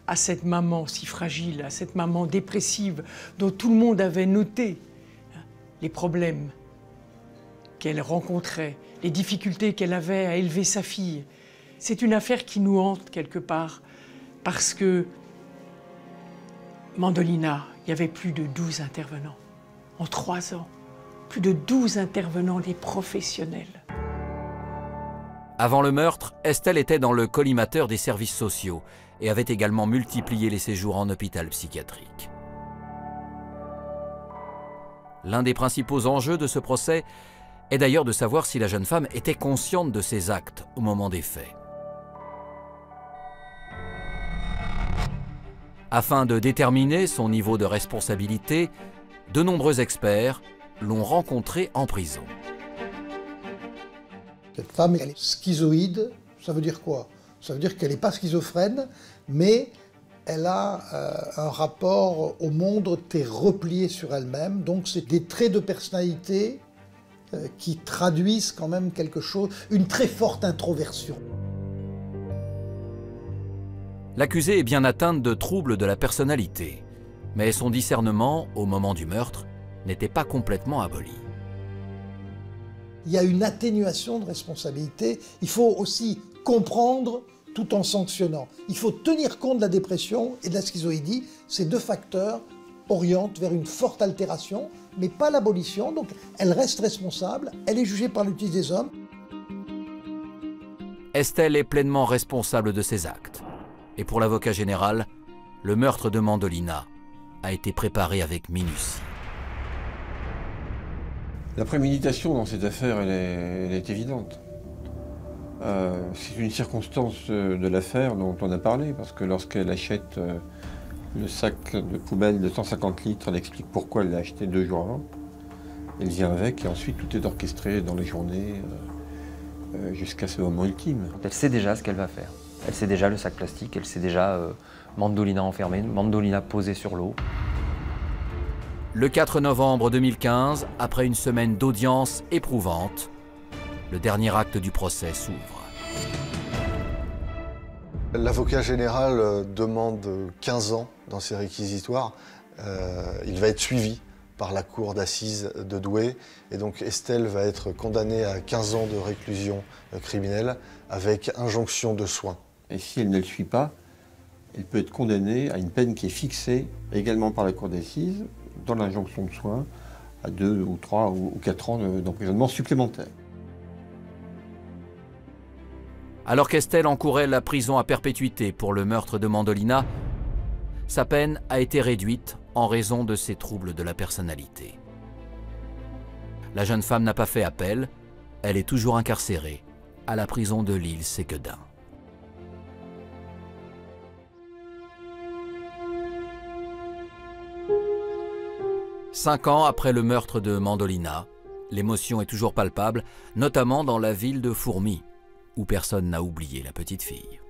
à cette maman si fragile, à cette maman dépressive, dont tout le monde avait noté les problèmes qu'elle rencontrait, les difficultés qu'elle avait à élever sa fille? C'est une affaire qui nous hante quelque part, parce que Mandolina, il y avait plus de 12 intervenants. En 3 ans, plus de 12 intervenants, des professionnels. Avant le meurtre, Estelle était dans le collimateur des services sociaux et avait également multiplié les séjours en hôpital psychiatrique. L'un des principaux enjeux de ce procès est d'ailleurs de savoir si la jeune femme était consciente de ses actes au moment des faits. Afin de déterminer son niveau de responsabilité, de nombreux experts l'ont rencontrée en prison. Cette femme, elle est schizoïde. Ça veut dire quoi? Ça veut dire qu'elle n'est pas schizophrène, mais elle a un rapport au monde très replié sur elle-même. Donc c'est des traits de personnalité qui traduisent quand même quelque chose, une très forte introversion. L'accusée est bien atteinte de troubles de la personnalité, mais son discernement, au moment du meurtre, n'était pas complètement aboli. Il y a une atténuation de responsabilité. Il faut aussi comprendre tout en sanctionnant. Il faut tenir compte de la dépression et de la schizoïdie. Ces deux facteurs orientent vers une forte altération mais pas l'abolition. Donc elle reste responsable, elle est jugée par l'utilité des hommes. Estelle est pleinement responsable de ses actes. Et pour l'avocat général, le meurtre de Mandolina a été préparé avec minutie. La préméditation dans cette affaire, elle est évidente. C'est une circonstance de l'affaire dont on a parlé, parce que lorsqu'elle achète le sac de poubelle de 150 litres, elle explique pourquoi elle l'a acheté 2 jours avant. Elle vient avec, et ensuite tout est orchestré dans les journées jusqu'à ce moment ultime. Elle sait déjà ce qu'elle va faire. Elle sait déjà le sac plastique, elle sait déjà Mandolina enfermée, Mandolina posée sur l'eau. Le 4 novembre 2015, après une semaine d'audience éprouvante, le dernier acte du procès s'ouvre. L'avocat général demande 15 ans dans ses réquisitoires. Il va être suivi par la cour d'assises de Douai. Et donc Estelle va être condamnée à 15 ans de réclusion criminelle avec injonction de soins. Et si elle ne le suit pas, elle peut être condamnée à une peine qui est fixée également par la cour d'assises dans l'injonction de soins à 2 ou 3 ou 4 ans d'emprisonnement supplémentaire. Alors qu'Estelle encourait la prison à perpétuité pour le meurtre de Mandolina, sa peine a été réduite en raison de ses troubles de la personnalité. La jeune femme n'a pas fait appel, elle est toujours incarcérée à la prison de Lille-Séquedin. Cinq ans après le meurtre de Mandolina, l'émotion est toujours palpable, notamment dans la ville de Fourmies, où personne n'a oublié la petite fille.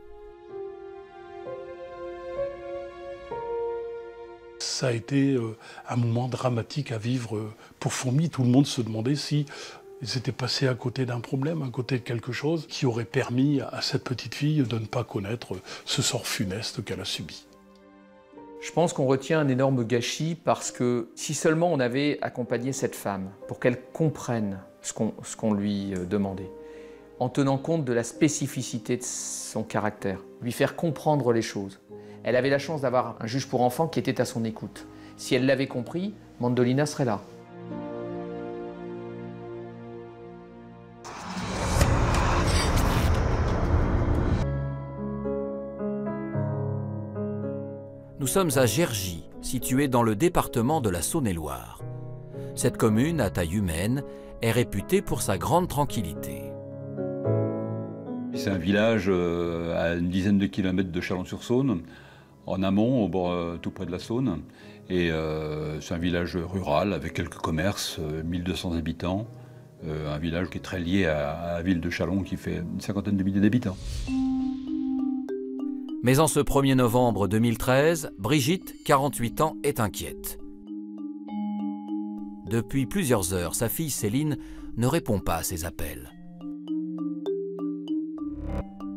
Ça a été un moment dramatique à vivre pour Fourmies. Tout le monde se demandait si ils étaient passés à côté d'un problème, à côté de quelque chose qui aurait permis à cette petite fille de ne pas connaître ce sort funeste qu'elle a subi. Je pense qu'on retient un énorme gâchis parce que si seulement on avait accompagné cette femme pour qu'elle comprenne ce qu'on lui demandait, en tenant compte de la spécificité de son caractère, lui faire comprendre les choses. Elle avait la chance d'avoir un juge pour enfants qui était à son écoute. Si elle l'avait compris, Mandolina serait là. Nous sommes à Gergy, située dans le département de la Saône-et-Loire. Cette commune, à taille humaine, est réputée pour sa grande tranquillité. C'est un village à une dizaine de kilomètres de Chalon-sur-Saône, en amont, au bord, tout près de la Saône. Et c'est un village rural avec quelques commerces, 1200 habitants. Un village qui est très lié à la ville de Chalon qui fait une cinquantaine de milliers d'habitants. Mais en ce 1er novembre 2013, Brigitte, 48 ans, est inquiète. Depuis plusieurs heures, sa fille Céline ne répond pas à ses appels.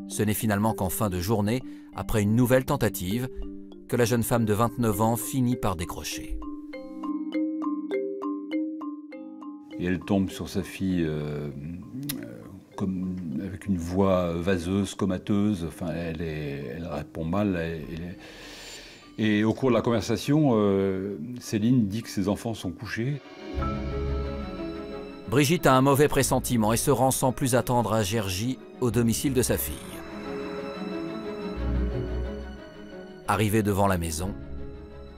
Ce n'est finalement qu'en fin de journée, après une nouvelle tentative, que la jeune femme de 29 ans finit par décrocher. Et elle tombe sur sa fille avec une voix vaseuse, comateuse. Enfin, elle répond mal. Et au cours de la conversation, Céline dit que ses enfants sont couchés. Brigitte a un mauvais pressentiment et se rend sans plus attendre à Gergy, au domicile de sa fille. Arrivée devant la maison,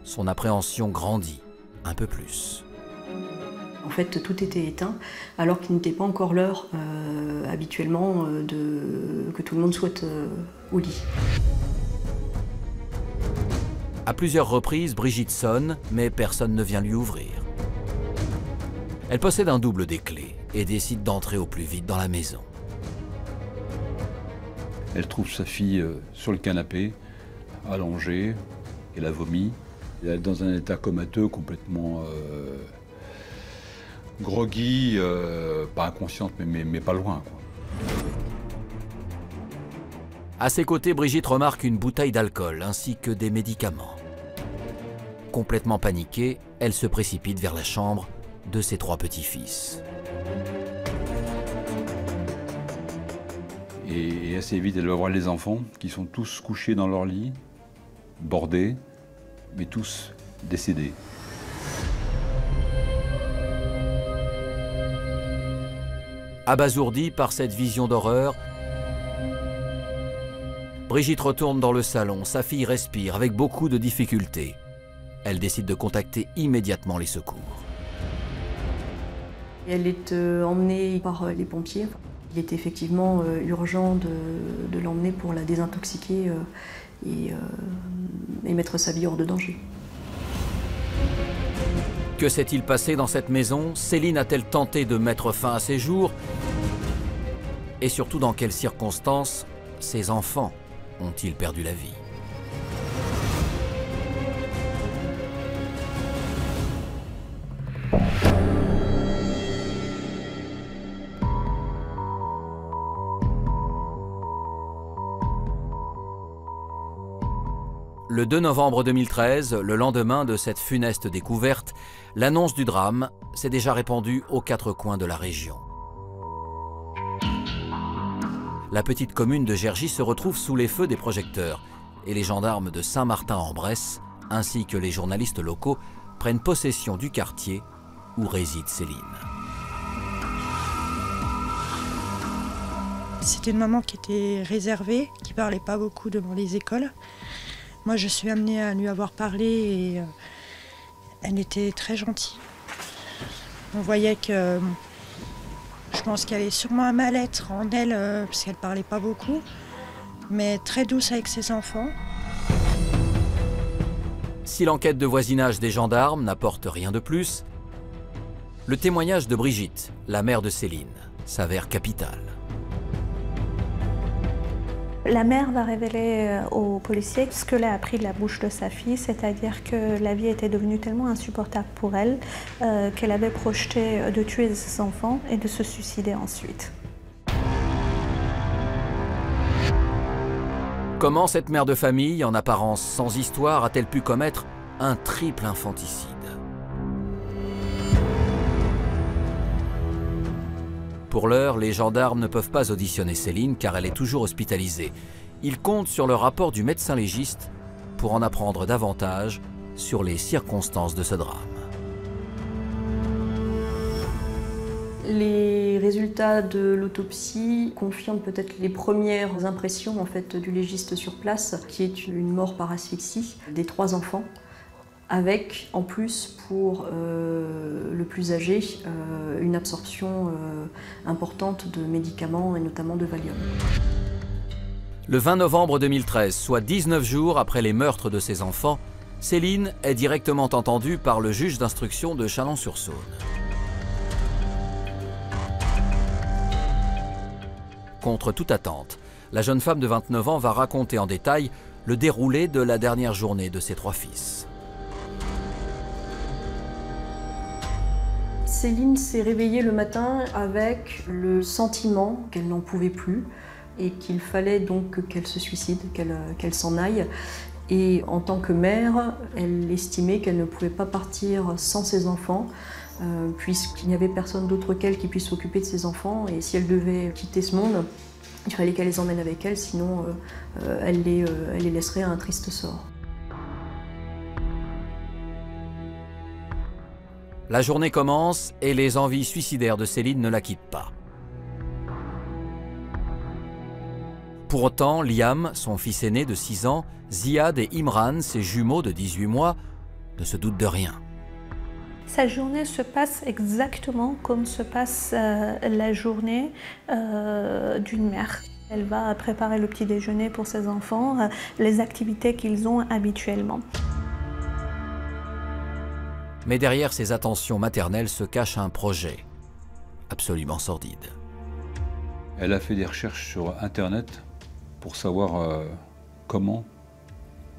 son appréhension grandit un peu plus. En fait, tout était éteint, alors qu'il n'était pas encore l'heure habituellement que tout le monde soit au lit. À plusieurs reprises, Brigitte sonne, mais personne ne vient lui ouvrir. Elle possède un double des clés et décide d'entrer au plus vite dans la maison. Elle trouve sa fille sur le canapé, allongée, elle a vomi. Elle est dans un état comateux, complètement groggy, pas inconsciente, mais pas loin, quoi. À ses côtés, Brigitte remarque une bouteille d'alcool ainsi que des médicaments. Complètement paniquée, elle se précipite vers la chambre de ses 3 petits-fils. Et assez vite, elle va voir les enfants qui sont tous couchés dans leur lit, bordés, mais tous décédés. Abasourdie par cette vision d'horreur, Brigitte retourne dans le salon. Sa fille respire avec beaucoup de difficultés. Elle décide de contacter immédiatement les secours. Elle est emmenée par les pompiers. Il était effectivement urgent de l'emmener pour la désintoxiquer et mettre sa vie hors de danger. Que s'est-il passé dans cette maison? Céline a-t-elle tenté de mettre fin à ses jours? Et surtout, dans quelles circonstances ses enfants ont-ils perdu la vie? Le 2 novembre 2013, le lendemain de cette funeste découverte, l'annonce du drame s'est déjà répandue aux 4 coins de la région. La petite commune de Gergy se retrouve sous les feux des projecteurs et les gendarmes de Saint-Martin-en-Bresse, ainsi que les journalistes locaux, prennent possession du quartier où réside Céline. C'était une maman qui était réservée, qui ne parlait pas beaucoup devant les écoles. Moi, je suis amenée à lui avoir parlé et elle était très gentille. On voyait que je pense qu'elle est sûrement un mal-être en elle, parce qu'elle ne parlait pas beaucoup, mais très douce avec ses enfants. Si l'enquête de voisinage des gendarmes n'apporte rien de plus, le témoignage de Brigitte, la mère de Céline, s'avère capital. La mère va révéler aux policiers ce que l'a appris de la bouche de sa fille, c'est-à-dire que la vie était devenue tellement insupportable pour elle qu'elle avait projeté de tuer ses enfants et de se suicider ensuite. Comment cette mère de famille, en apparence sans histoire, a-t-elle pu commettre un triple infanticide? Pour l'heure, les gendarmes ne peuvent pas auditionner Céline car elle est toujours hospitalisée. Ils comptent sur le rapport du médecin légiste pour en apprendre davantage sur les circonstances de ce drame. Les résultats de l'autopsie confirment peut-être les premières impressions en fait, du légiste sur place, qui est une mort par asphyxie des 3 enfants, avec en plus pour le plus âgé une absorption importante de médicaments et notamment de Valium. Le 20 novembre 2013, soit 19 jours après les meurtres de ses enfants, Céline est directement entendue par le juge d'instruction de Chalon-sur-Saône. Contre toute attente, la jeune femme de 29 ans va raconter en détail le déroulé de la dernière journée de ses 3 fils. Céline s'est réveillée le matin avec le sentiment qu'elle n'en pouvait plus et qu'il fallait donc qu'elle se suicide, qu'elle s'en aille. Et en tant que mère, elle estimait qu'elle ne pouvait pas partir sans ses enfants, puisqu'il n'y avait personne d'autre qu'elle qui puisse s'occuper de ses enfants. Et si elle devait quitter ce monde, il fallait qu'elle les emmène avec elle, sinon elle les laisserait à un triste sort. La journée commence et les envies suicidaires de Céline ne la quittent pas. Pour autant, Liam, son fils aîné de 6 ans, Ziad et Imran, ses jumeaux de 18 mois, ne se doutent de rien. Sa journée se passe exactement comme se passe la journée d'une mère. Elle va préparer le petit déjeuner pour ses enfants, les activités qu'ils ont habituellement. Mais derrière ces attentions maternelles se cache un projet absolument sordide. Elle a fait des recherches sur Internet pour savoir comment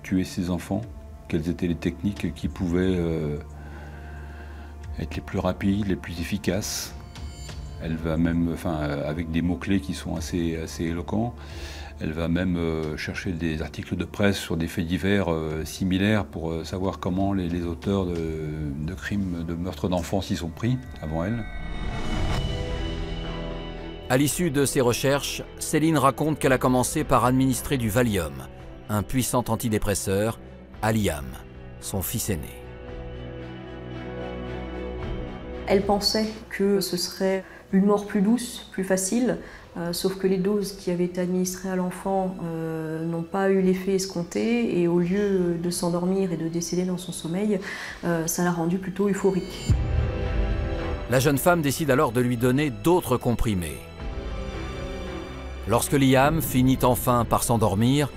tuer ses enfants, quelles étaient les techniques qui pouvaient être les plus rapides, les plus efficaces. Elle va même, avec des mots-clés qui sont assez éloquents, elle va même chercher des articles de presse sur des faits divers similaires pour savoir comment les auteurs de crimes, de meurtres d'enfants s'y sont pris avant elle. À l'issue de ses recherches, Céline raconte qu'elle a commencé par administrer du Valium, un puissant antidépresseur, à Liam, son fils aîné. Elle pensait que ce serait une mort plus douce, plus facile, sauf que les doses qui avaient été administrées à l'enfant n'ont pas eu l'effet escompté et au lieu de s'endormir et de décéder dans son sommeil, ça l'a rendu plutôt euphorique. La jeune femme décide alors de lui donner d'autres comprimés. Lorsque Liam finit enfin par s'endormir,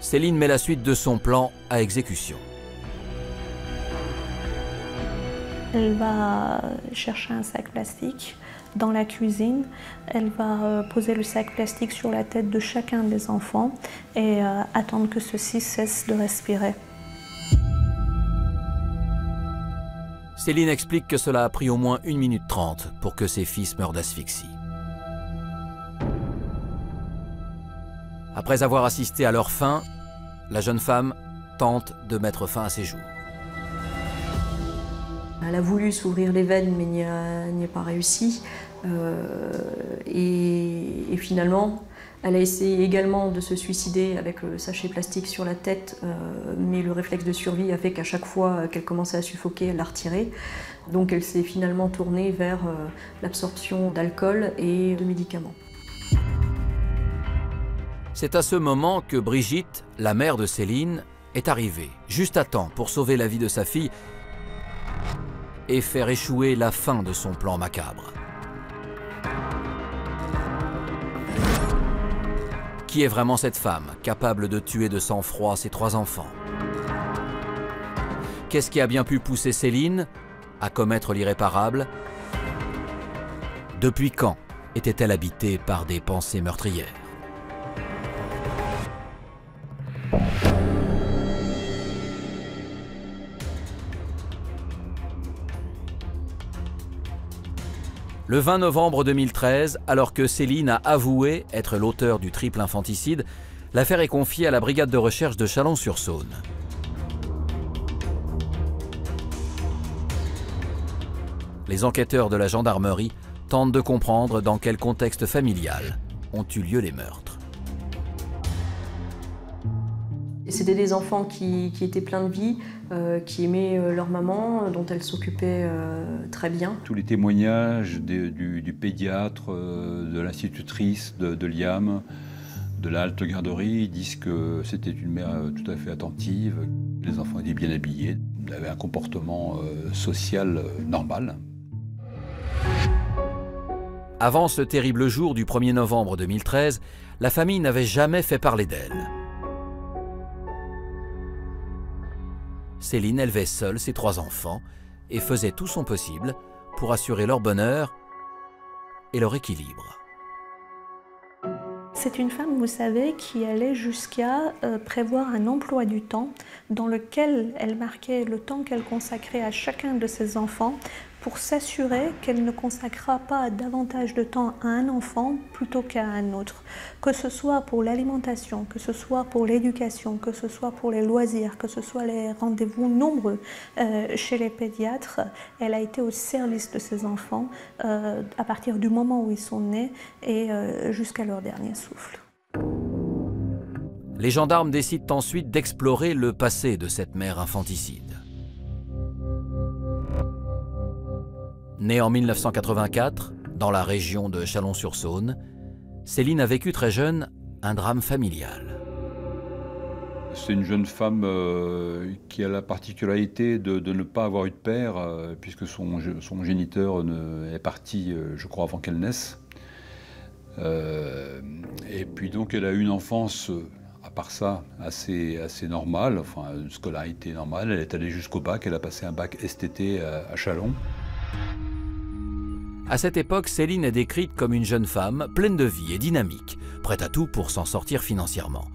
Céline met la suite de son plan à exécution. Elle va chercher un sac plastique dans la cuisine. Elle va poser le sac plastique sur la tête de chacun des enfants et attendre que ceux-ci cessent de respirer. Céline explique que cela a pris au moins 1 minute 30 pour que ses fils meurent d'asphyxie. Après avoir assisté à leur fin, la jeune femme tente de mettre fin à ses jours. Elle a voulu s'ouvrir les veines, mais n'y a pas réussi. Et finalement, elle a essayé également de se suicider avec le sachet plastique sur la tête, mais le réflexe de survie a fait qu'à chaque fois qu'elle commençait à suffoquer, elle l'a retiré. Donc elle s'est finalement tournée vers l'absorption d'alcool et de médicaments. C'est à ce moment que Brigitte, la mère de Céline, est arrivée, juste à temps pour sauver la vie de sa fille et faire échouer la fin de son plan macabre. Qui est vraiment cette femme, capable de tuer de sang-froid ses 3 enfants? Qu'est-ce qui a bien pu pousser Céline à commettre l'irréparable? Depuis quand était-elle habitée par des pensées meurtrières? Le 20 novembre 2013, alors que Céline a avoué être l'auteur du triple infanticide, l'affaire est confiée à la brigade de recherche de Chalon-sur-Saône. Les enquêteurs de la gendarmerie tentent de comprendre dans quel contexte familial ont eu lieu les meurtres. C'était des enfants qui étaient pleins de vie, qui aimaient leur maman, dont elle s'occupait très bien. Tous les témoignages du pédiatre, de l'institutrice de Liam, de la halte garderie disent que c'était une mère tout à fait attentive. Les enfants étaient bien habillés, avaient un comportement social normal. Avant ce terrible jour du 1er novembre 2013, la famille n'avait jamais fait parler d'elle. Céline élevait seule ses 3 enfants et faisait tout son possible pour assurer leur bonheur et leur équilibre. C'est une femme, vous savez, qui allait jusqu'à prévoir un emploi du temps dans lequel elle marquait le temps qu'elle consacrait à chacun de ses enfants pour s'assurer qu'elle ne consacrera pas davantage de temps à un enfant plutôt qu'à un autre. Que ce soit pour l'alimentation, que ce soit pour l'éducation, que ce soit pour les loisirs, que ce soit les rendez-vous nombreux chez les pédiatres, elle a été au service de ses enfants à partir du moment où ils sont nés et jusqu'à leur dernier souffle. Les gendarmes décident ensuite d'explorer le passé de cette mère infanticide. Née en 1984, dans la région de Chalon-sur-Saône, Céline a vécu très jeune un drame familial. C'est une jeune femme qui a la particularité de ne pas avoir eu de père, puisque son géniteur est parti, je crois, avant qu'elle naisse. Et puis donc elle a eu une enfance, à part ça, assez normale, enfin une scolarité normale. Elle est allée jusqu'au bac, elle a passé un bac STT à Chalon. À cette époque, Céline est décrite comme une jeune femme pleine de vie et dynamique, prête à tout pour s'en sortir financièrement.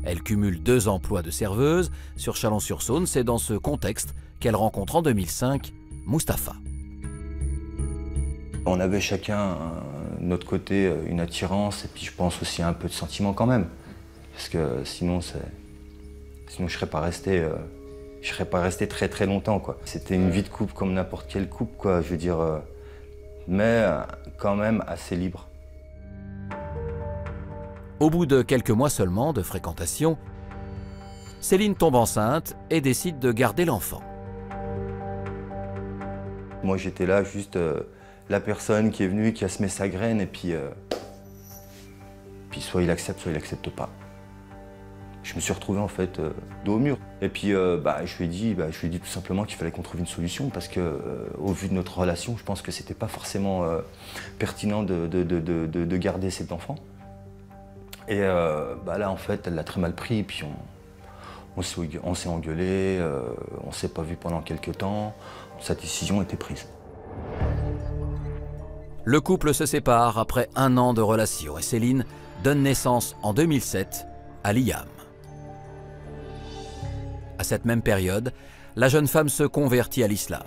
Elle cumule 2 emplois de serveuse sur Chalon-sur-Saône. C'est dans ce contexte qu'elle rencontre en 2005 Mustapha. On avait chacun, de notre côté, une attirance et puis je pense aussi un peu de sentiment quand même. Parce que sinon je ne serais pas resté... Je ne serais pas resté très très longtemps, quoi. C'était une vie de couple comme n'importe quelle couple, quoi, je veux dire, mais quand même assez libre. Au bout de quelques mois seulement de fréquentation, Céline tombe enceinte et décide de garder l'enfant. Moi j'étais là juste la personne qui est venue, qui a semé sa graine et puis soit il accepte pas. Je me suis retrouvé en fait dos au mur. Et puis je lui ai dit tout simplement qu'il fallait qu'on trouve une solution parce que au vu de notre relation, je pense que c'était pas forcément pertinent de garder cet enfant. Et là en fait, elle l'a très mal pris et puis on s'est engueulé, on s'est pas vu pendant quelques temps. Sa décision était prise. Le couple se sépare après 1 an de relation et Céline donne naissance en 2007 à Liam. À cette même période, la jeune femme se convertit à l'islam.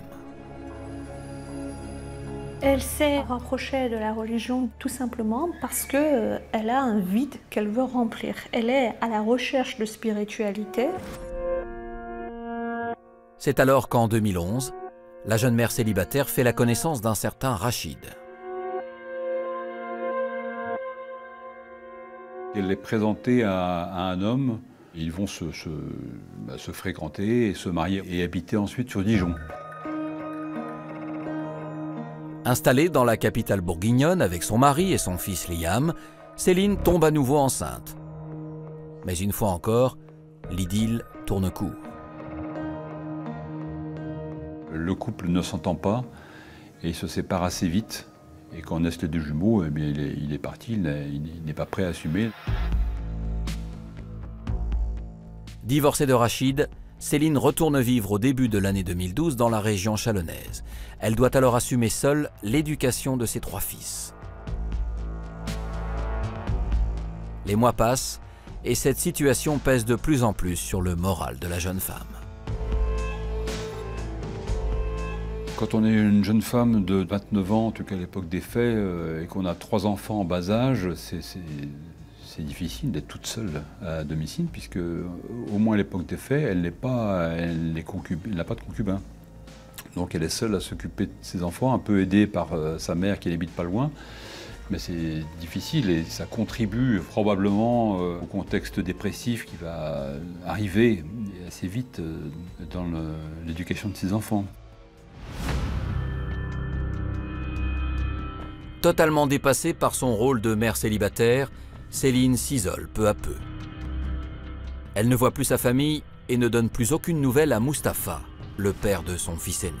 Elle s'est rapprochée de la religion tout simplement parce qu'elle a un vide qu'elle veut remplir. Elle est à la recherche de spiritualité. C'est alors qu'en 2011, la jeune mère célibataire fait la connaissance d'un certain Rachid. Elle est présentée à un homme. Ils vont se fréquenter et se marier et habiter ensuite sur Dijon. Installée dans la capitale bourguignonne avec son mari et son fils Liam, Céline tombe à nouveau enceinte. Mais une fois encore, l'idylle tourne court. Le couple ne s'entend pas et il se sépare assez vite. Et quand naissent les 2 jumeaux, eh bien, il est parti, il n'est pas prêt à assumer. Divorcée de Rachid, Céline retourne vivre au début de l'année 2012 dans la région chalonnaise. Elle doit alors assumer seule l'éducation de ses 3 fils. Les mois passent et cette situation pèse de plus en plus sur le moral de la jeune femme. Quand on est une jeune femme de 29 ans, en tout cas à l'époque des faits, et qu'on a 3 enfants en bas âge, c'est difficile d'être toute seule à domicile, puisque au moins à l'époque des faits, elle n'a pas de concubin. Donc elle est seule à s'occuper de ses enfants, un peu aidée par sa mère qui n'habite pas loin. Mais c'est difficile et ça contribue probablement au contexte dépressif qui va arriver assez vite dans l'éducation de ses enfants. Totalement dépassée par son rôle de mère célibataire, Céline s'isole peu à peu. Elle ne voit plus sa famille et ne donne plus aucune nouvelle à Mustapha, le père de son fils aîné.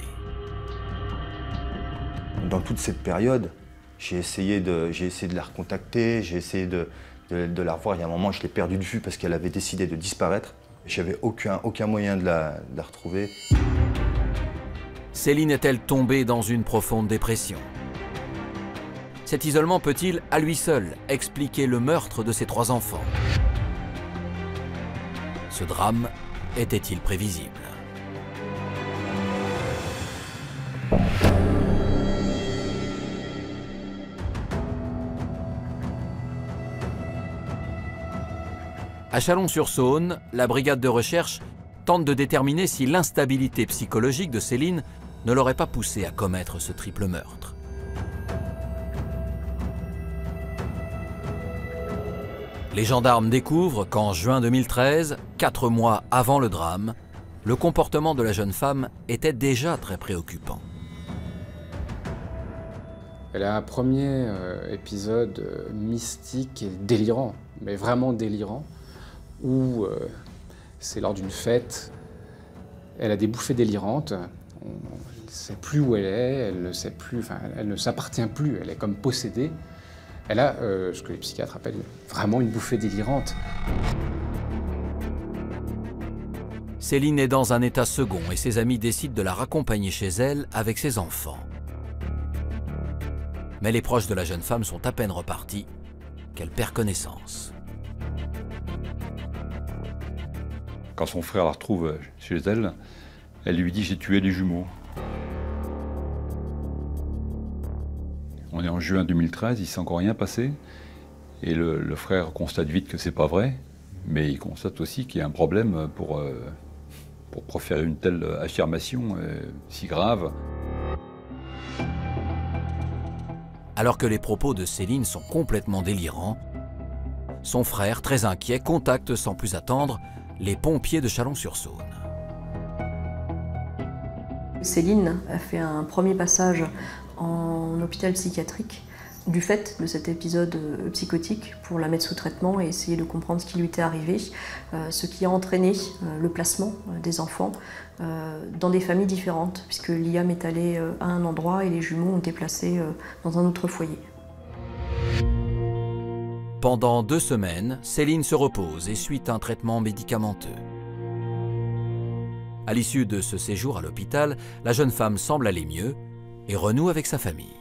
Dans toute cette période, j'ai essayé de la recontacter, j'ai essayé de la revoir. Il y a un moment, je l'ai perdue de vue parce qu'elle avait décidé de disparaître. J'avais aucun moyen de la retrouver. Céline est-elle tombée dans une profonde dépression? Cet isolement peut-il, à lui seul, expliquer le meurtre de ses 3 enfants? Ce drame était-il prévisible? À Chalon-sur-Saône, la brigade de recherche tente de déterminer si l'instabilité psychologique de Céline ne l'aurait pas poussée à commettre ce triple meurtre. Les gendarmes découvrent qu'en juin 2013, 4 mois avant le drame, le comportement de la jeune femme était déjà très préoccupant. Elle a un premier épisode mystique et délirant, mais vraiment délirant, où c'est lors d'une fête, elle a des bouffées délirantes, elle ne sait plus où elle est, elle ne sait plus, enfin, elle ne s'appartient plus, elle est comme possédée. Elle a ce que les psychiatres appellent vraiment une bouffée délirante. Céline est dans un état second et ses amis décident de la raccompagner chez elle avec ses enfants. Mais les proches de la jeune femme sont à peine repartis qu'elle perd connaissance. Quand son frère la retrouve chez elle, elle lui dit « j'ai tué les jumeaux ». On est en juin 2013, il ne s'est encore rien passé. Et le frère constate vite que c'est pas vrai, mais il constate aussi qu'il y a un problème pour proférer une telle affirmation si grave. Alors que les propos de Céline sont complètement délirants, son frère, très inquiet, contacte sans plus attendre les pompiers de Chalon-sur-Saône. Céline a fait un premier passage en hôpital psychiatrique du fait de cet épisode psychotique pour la mettre sous traitement et essayer de comprendre ce qui lui était arrivé, ce qui a entraîné le placement des enfants dans des familles différentes, puisque Liam est allé à un endroit et les jumeaux ont été placés dans un autre foyer. Pendant 2 semaines, Céline se repose et suit un traitement médicamenteux. À l'issue de ce séjour à l'hôpital, la jeune femme semble aller mieux et renoue avec sa famille.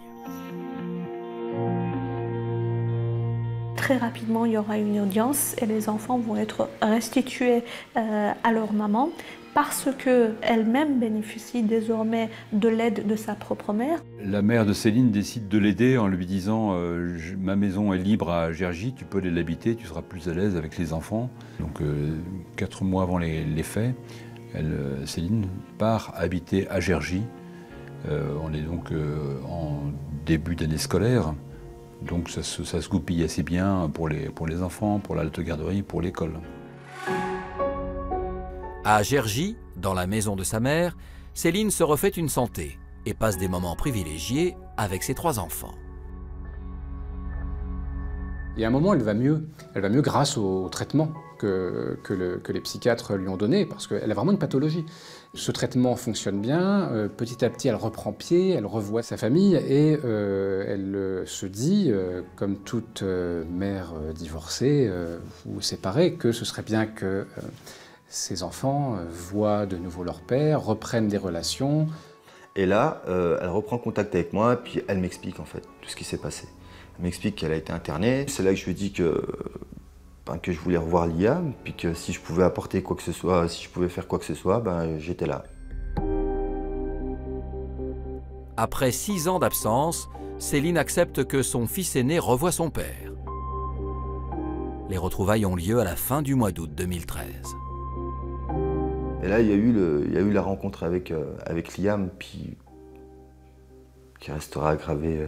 Très rapidement, il y aura une audience et les enfants vont être restitués à leur maman parce qu'elle-même bénéficie désormais de l'aide de sa propre mère. La mère de Céline décide de l'aider en lui disant « Ma maison est libre à Gergy, tu peux aller l'habiter, tu seras plus à l'aise avec les enfants. » Donc 4 mois avant les faits, Céline part habiter à Gergy. On est donc en début d'année scolaire. Donc ça se goupille assez bien pour les enfants, pour l'halte garderie, pour l'école. À Gergy, dans la maison de sa mère, Céline se refait une santé et passe des moments privilégiés avec ses 3 enfants. Et à un moment, elle va mieux. Elle va mieux grâce au traitement que les psychiatres lui ont donné, parce qu'elle a vraiment une pathologie. Ce traitement fonctionne bien, petit à petit elle reprend pied, elle revoit sa famille et elle se dit, comme toute mère divorcée ou séparée, que ce serait bien que ses enfants voient de nouveau leur père, reprennent des relations. Et là, elle reprend contact avec moi, puis elle m'explique en fait tout ce qui s'est passé. Elle m'explique qu'elle a été internée. C'est là que je lui dis que je voulais revoir Liam, puis que si je pouvais apporter quoi que ce soit, si je pouvais faire quoi que ce soit, j'étais là. Après 6 ans d'absence, Céline accepte que son fils aîné revoie son père. Les retrouvailles ont lieu à la fin du mois d'août 2013. Et là, il y a eu la rencontre avec Liam, puis qui restera gravé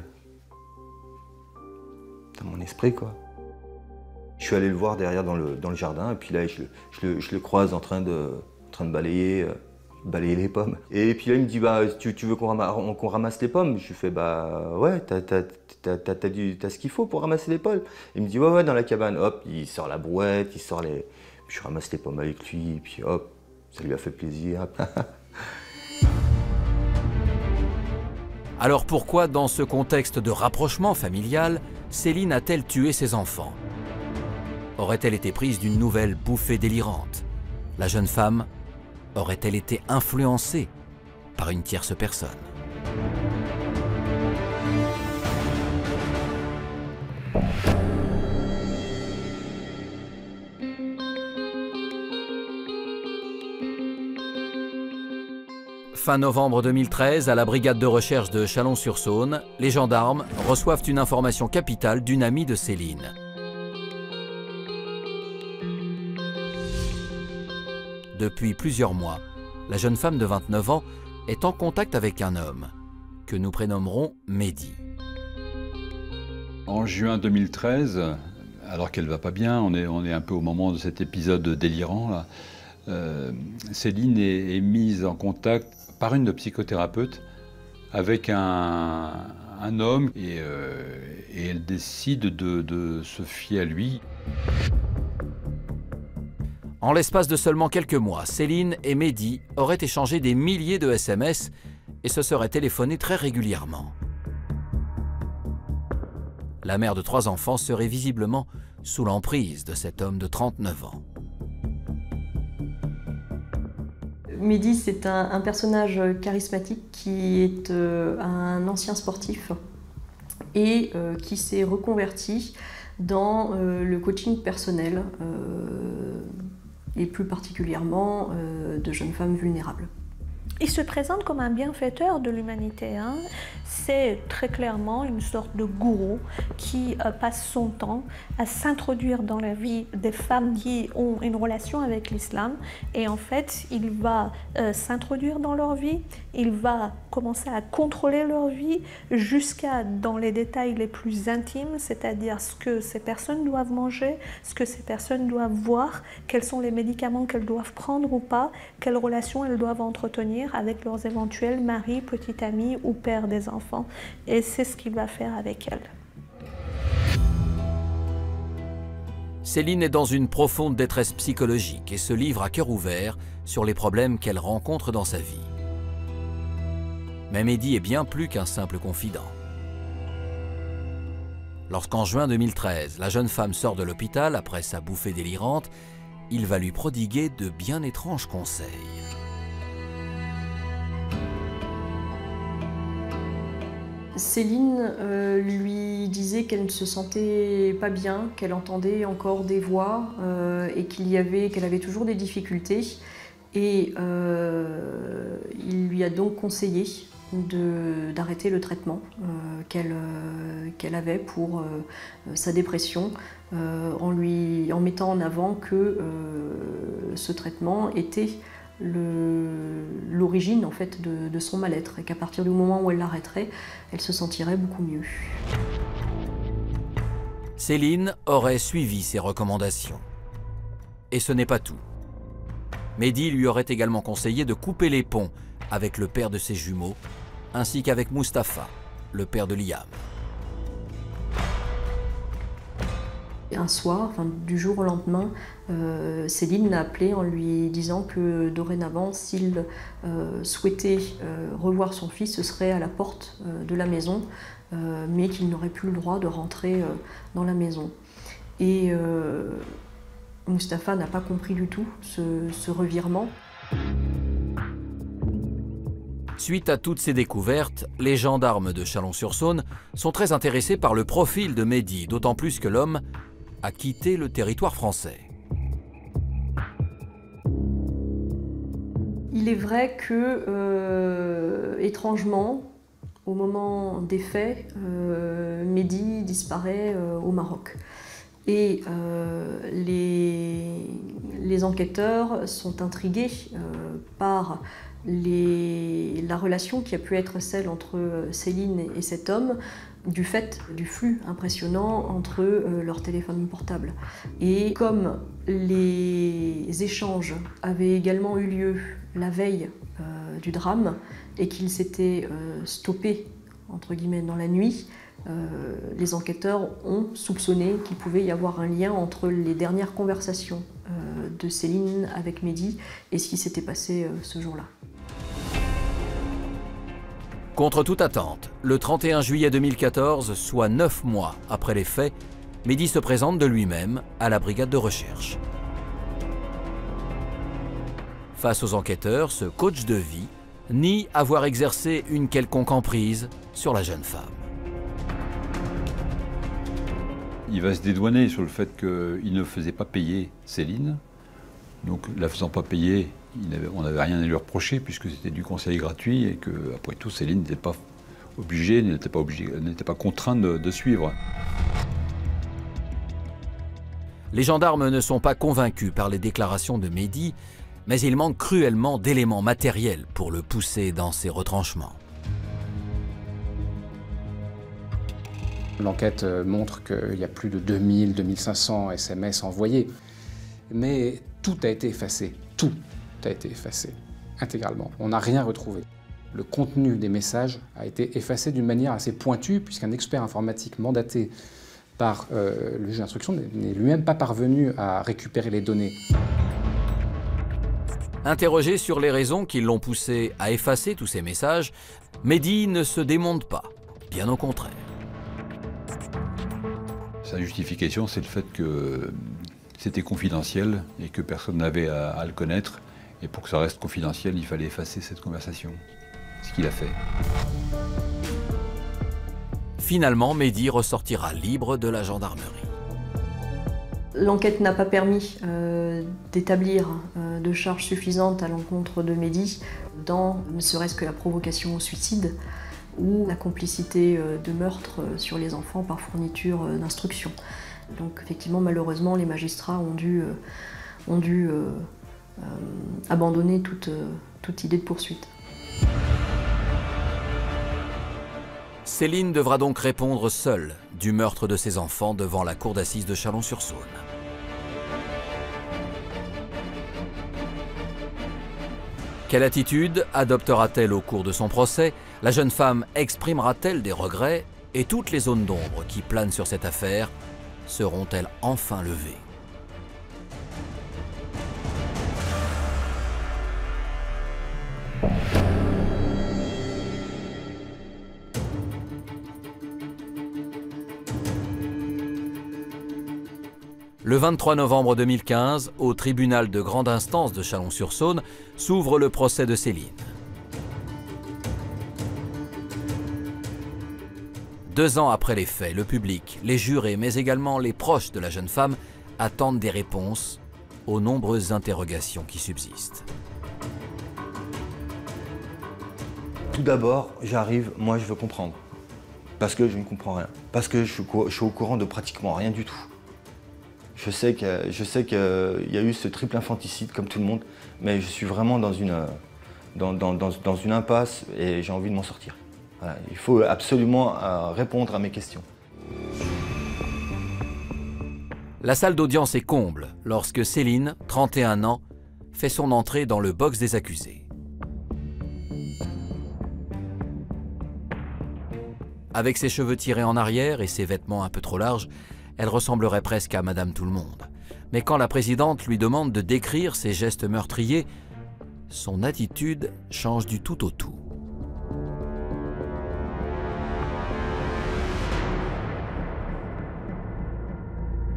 dans mon esprit, quoi. Je suis allé le voir derrière dans le jardin, et puis là, je le croise en train de balayer les pommes. Et puis là, il me dit, tu veux qu'on ramasse les pommes? Je lui fais, ouais, t'as ce qu'il faut pour ramasser les pommes. Il me dit, ouais, dans la cabane. Hop, il sort la brouette, il sort les... Puis je ramasse les pommes avec lui, et puis hop, ça lui a fait plaisir. Alors pourquoi, dans ce contexte de rapprochement familial, Céline a-t-elle tué ses enfants? Aurait-elle été prise d'une nouvelle bouffée délirante? La jeune femme aurait-elle été influencée par une tierce personne? Fin novembre 2013, à la brigade de recherche de Chalon-sur-Saône, les gendarmes reçoivent une information capitale d'une amie de Céline. Depuis plusieurs mois, la jeune femme de 29 ans est en contact avec un homme que nous prénommerons Mehdi. En juin 2013, alors qu'elle va pas bien, on est un peu au moment de cet épisode délirant, là, Céline est mise en contact par une psychothérapeute avec un homme et elle décide de se fier à lui. En l'espace de seulement quelques mois, Céline et Mehdi auraient échangé des milliers de SMS et se seraient téléphonés très régulièrement. La mère de 3 enfants serait visiblement sous l'emprise de cet homme de 39 ans. Mehdi, c'est un personnage charismatique qui est un ancien sportif et qui s'est reconverti dans le coaching personnel et plus particulièrement de jeunes femmes vulnérables. Il se présente comme un bienfaiteur de l'humanité. C'est très clairement une sorte de gourou qui passe son temps à s'introduire dans la vie des femmes qui ont une relation avec l'islam. Et en fait, il va s'introduire dans leur vie, il va commencer à contrôler leur vie jusqu'à dans les détails les plus intimes, c'est-à-dire ce que ces personnes doivent manger, ce que ces personnes doivent voir, quels sont les médicaments qu'elles doivent prendre ou pas, quelles relations elles doivent entretenir avec leurs éventuels maris, petits amis ou pères des enfants. Et c'est ce qu'il va faire avec elles. Céline est dans une profonde détresse psychologique et se livre à cœur ouvert sur les problèmes qu'elle rencontre dans sa vie. Mais Mehdi est bien plus qu'un simple confident. Lorsqu'en juin 2013, la jeune femme sort de l'hôpital après sa bouffée délirante, il va lui prodiguer de bien étranges conseils. Céline lui disait qu'elle ne se sentait pas bien, qu'elle entendait encore des voix et qu'elle avait toujours des difficultés. Et il lui a donc conseillé d'arrêter le traitement qu'elle avait pour sa dépression, en mettant en avant que ce traitement était l'origine en fait de son mal-être et qu'à partir du moment où elle l'arrêterait, elle se sentirait beaucoup mieux. Céline aurait suivi ses recommandations. Et ce n'est pas tout. Mehdi lui aurait également conseillé de couper les ponts avec le père de ses jumeaux, ainsi qu'avec Mustapha, le père de Liam. Un soir, du jour au lendemain, Céline l'a appelé en lui disant que dorénavant, s'il souhaitait revoir son fils, ce serait à la porte de la maison, mais qu'il n'aurait plus le droit de rentrer dans la maison. Et Mustapha n'a pas compris du tout ce revirement. Suite à toutes ces découvertes, les gendarmes de Chalon-sur-Saône sont très intéressés par le profil de Mehdi, d'autant plus que l'homme a quitté le territoire français. Il est vrai que, étrangement, au moment des faits, Mehdi disparaît au Maroc. Et les enquêteurs sont intrigués par la relation qui a pu être celle entre Céline et cet homme, du fait du flux impressionnant entre leurs téléphones portables. Et comme les échanges avaient également eu lieu la veille du drame et qu'ils s'étaient stoppés, entre guillemets, dans la nuit, les enquêteurs ont soupçonné qu'il pouvait y avoir un lien entre les dernières conversations de Céline avec Mehdi et ce qui s'était passé ce jour-là. Contre toute attente, le 31 juillet 2014, soit 9 mois après les faits, Mehdi se présente de lui-même à la brigade de recherche. Face aux enquêteurs, ce coach de vie nie avoir exercé une quelconque emprise sur la jeune femme. Il va se dédouaner sur le fait qu'il ne faisait pas payer Céline. Donc, la faisant pas payer, on n'avait rien à lui reprocher puisque c'était du conseil gratuit et que, après tout, Céline n'était pas obligée, n'était pas contrainte de suivre. Les gendarmes ne sont pas convaincus par les déclarations de Mehdi, mais il manque cruellement d'éléments matériels pour le pousser dans ses retranchements. L'enquête montre qu'il y a plus de 2000, 2500 SMS envoyés. Mais tout a été effacé. Tout a été effacé, intégralement. On n'a rien retrouvé. Le contenu des messages a été effacé d'une manière assez pointue, puisqu'un expert informatique mandaté par le juge d'instruction n'est lui-même pas parvenu à récupérer les données. Interrogé sur les raisons qui l'ont poussé à effacer tous ces messages, Mehdi ne se démonte pas, bien au contraire. Sa justification, c'est le fait que c'était confidentiel et que personne n'avait à le connaître. Et pour que ça reste confidentiel, il fallait effacer cette conversation. Ce qu'il a fait. Finalement, Mehdi ressortira libre de la gendarmerie. L'enquête n'a pas permis d'établir de charges suffisantes à l'encontre de Mehdi dans ne serait-ce que la provocation au suicide ou la complicité de meurtre sur les enfants par fourniture d'instructions. Donc effectivement, malheureusement, les magistrats ont dû abandonner toute idée de poursuite. Céline devra donc répondre seule du meurtre de ses enfants devant la cour d'assises de Chalon-sur-Saône. Quelle attitude adoptera-t-elle au cours de son procès? La jeune femme exprimera-t-elle des regrets? Et toutes les zones d'ombre qui planent sur cette affaire seront-elles enfin levées? Le 23 novembre 2015, au tribunal de grande instance de Chalon-sur-Saône, s'ouvre le procès de Céline. 2 ans après les faits, le public, les jurés, mais également les proches de la jeune femme attendent des réponses aux nombreuses interrogations qui subsistent. Tout d'abord, j'arrive, moi je veux comprendre. Parce que je ne comprends rien. Parce que je suis au courant de pratiquement rien du tout. Je sais qu'il y a eu ce triple infanticide comme tout le monde, mais je suis vraiment dans une impasse et j'ai envie de m'en sortir. Voilà, il faut absolument répondre à mes questions. La salle d'audience est comble lorsque Céline, 31 ans, fait son entrée dans le box des accusés. Avec ses cheveux tirés en arrière et ses vêtements un peu trop larges, elle ressemblerait presque à Madame Tout-le-Monde. Mais quand la présidente lui demande de décrire ses gestes meurtriers, son attitude change du tout au tout.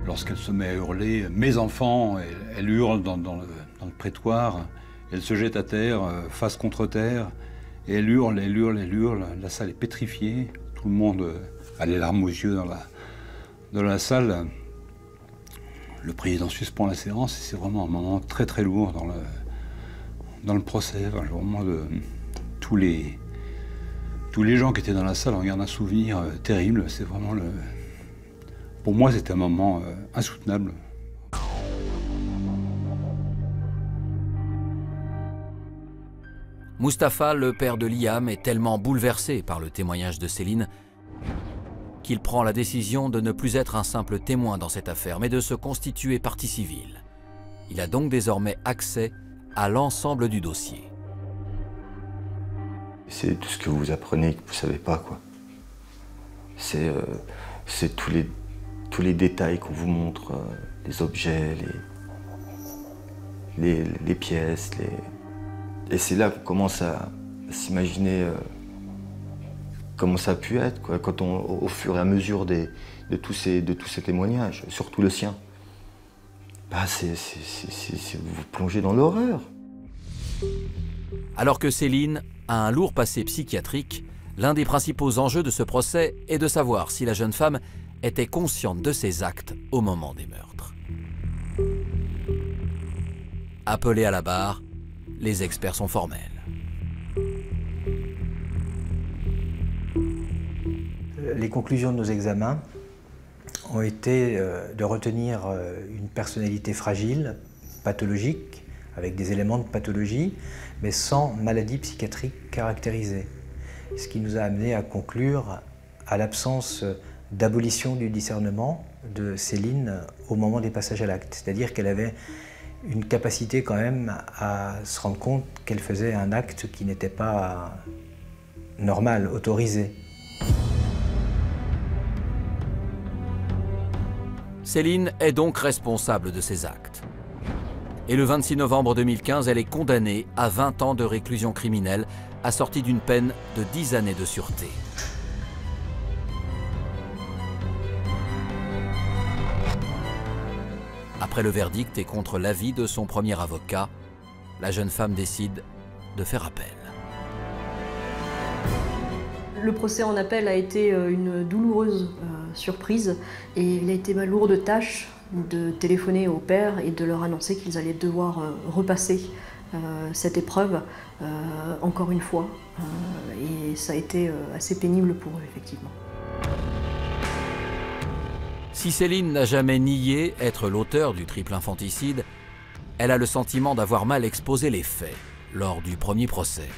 Lorsqu'elle se met à hurler « Mes enfants !», elle hurle dans le prétoire, elle se jette à terre, face contre terre, et elle hurle, elle hurle, elle hurle. La salle est pétrifiée, tout le monde a les larmes aux yeux dans la salle. Le président suspend la séance et c'est vraiment un moment très très lourd dans le procès. Enfin, vraiment tous les gens qui étaient dans la salle en gardent un souvenir terrible. C'est vraiment pour moi, c'était un moment insoutenable. Mustapha, le père de Liam, est tellement bouleversé par le témoignage de Céline qu'il prend la décision de ne plus être un simple témoin dans cette affaire, mais de se constituer partie civile. Il a donc désormais accès à l'ensemble du dossier. C'est tout ce que vous apprenez que vous ne savez pas, quoi. C'est tous les détails qu'on vous montre, les objets, les pièces. Et c'est là qu'on commence à s'imaginer comment ça a pu être, quoi, quand au fur et à mesure de tous ces témoignages, surtout le sien. Bah, vous vous plongez dans l'horreur. Alors que Céline a un lourd passé psychiatrique, l'un des principaux enjeux de ce procès est de savoir si la jeune femme était consciente de ses actes au moment des meurtres. Appelés à la barre, les experts sont formels. Les conclusions de nos examens ont été de retenir une personnalité fragile, pathologique, avec des éléments de pathologie, mais sans maladie psychiatrique caractérisée. Ce qui nous a amené à conclure à l'absence d'abolition du discernement de Céline au moment des passages à l'acte. C'est-à-dire qu'elle avait une capacité quand même à se rendre compte qu'elle faisait un acte qui n'était pas normal, autorisé. Céline est donc responsable de ses actes. Et le 26 novembre 2015, elle est condamnée à 20 ans de réclusion criminelle, assortie d'une peine de 10 années de sûreté. Après le verdict et contre l'avis de son premier avocat, la jeune femme décide de faire appel. Le procès en appel a été une douloureuse surprise et il a été ma lourde tâche de téléphoner au père et de leur annoncer qu'ils allaient devoir repasser cette épreuve encore une fois. Et ça a été assez pénible pour eux, effectivement. Si Céline n'a jamais nié être l'auteur du triple infanticide, elle a le sentiment d'avoir mal exposé les faits lors du premier procès.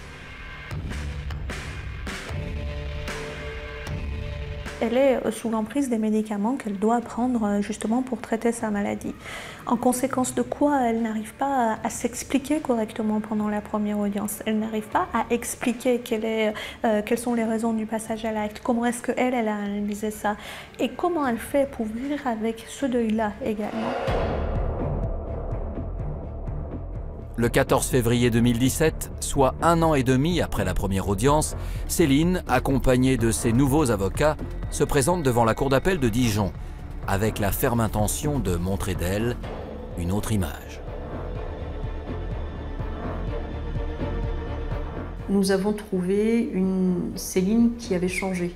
Elle est sous l'emprise des médicaments qu'elle doit prendre justement pour traiter sa maladie. En conséquence de quoi, elle n'arrive pas à s'expliquer correctement pendant la première audience. Elle n'arrive pas à expliquer quelles sont les raisons du passage à l'acte, comment est-ce qu'elle a analysé ça et comment elle fait pour vivre avec ce deuil-là également. Le 14 février 2017, soit 1 an et demi après la première audience, Céline, accompagnée de ses nouveaux avocats, se présente devant la cour d'appel de Dijon, avec la ferme intention de montrer d'elle une autre image. Nous avons trouvé une Céline qui avait changé.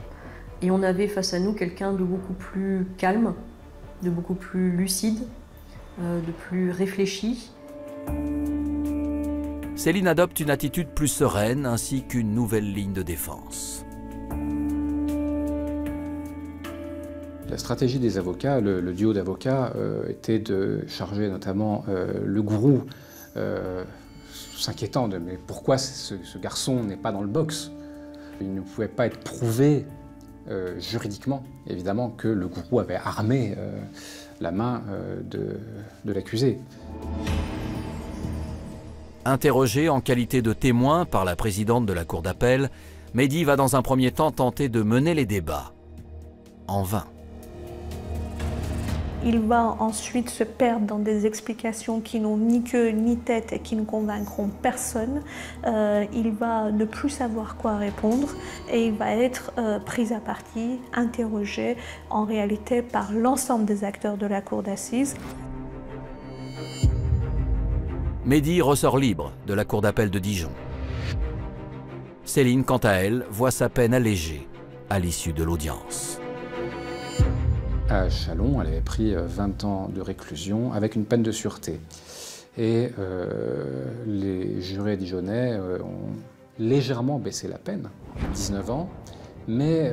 Et on avait face à nous quelqu'un de beaucoup plus calme, de beaucoup plus lucide, de plus réfléchi. Céline adopte une attitude plus sereine ainsi qu'une nouvelle ligne de défense. La stratégie des avocats, le duo d'avocats, était de charger notamment le gourou, s'inquiétant de « mais pourquoi ce garçon n'est pas dans le box ?» Il ne pouvait pas être prouvé juridiquement, évidemment, que le gourou avait armé la main de l'accusé. Interrogé en qualité de témoin par la présidente de la cour d'appel, Mehdi va dans un premier temps tenter de mener les débats. En vain. Il va ensuite se perdre dans des explications qui n'ont ni queue ni tête et qui ne convaincront personne. Il va ne plus savoir quoi répondre et il va être pris à partie, interrogé en réalité par l'ensemble des acteurs de la cour d'assises. Mehdi ressort libre de la cour d'appel de Dijon. Céline, quant à elle, voit sa peine allégée à l'issue de l'audience. À Châlons, elle avait pris 20 ans de réclusion avec une peine de sûreté. Et les jurés dijonnais ont légèrement baissé la peine, 19 ans, mais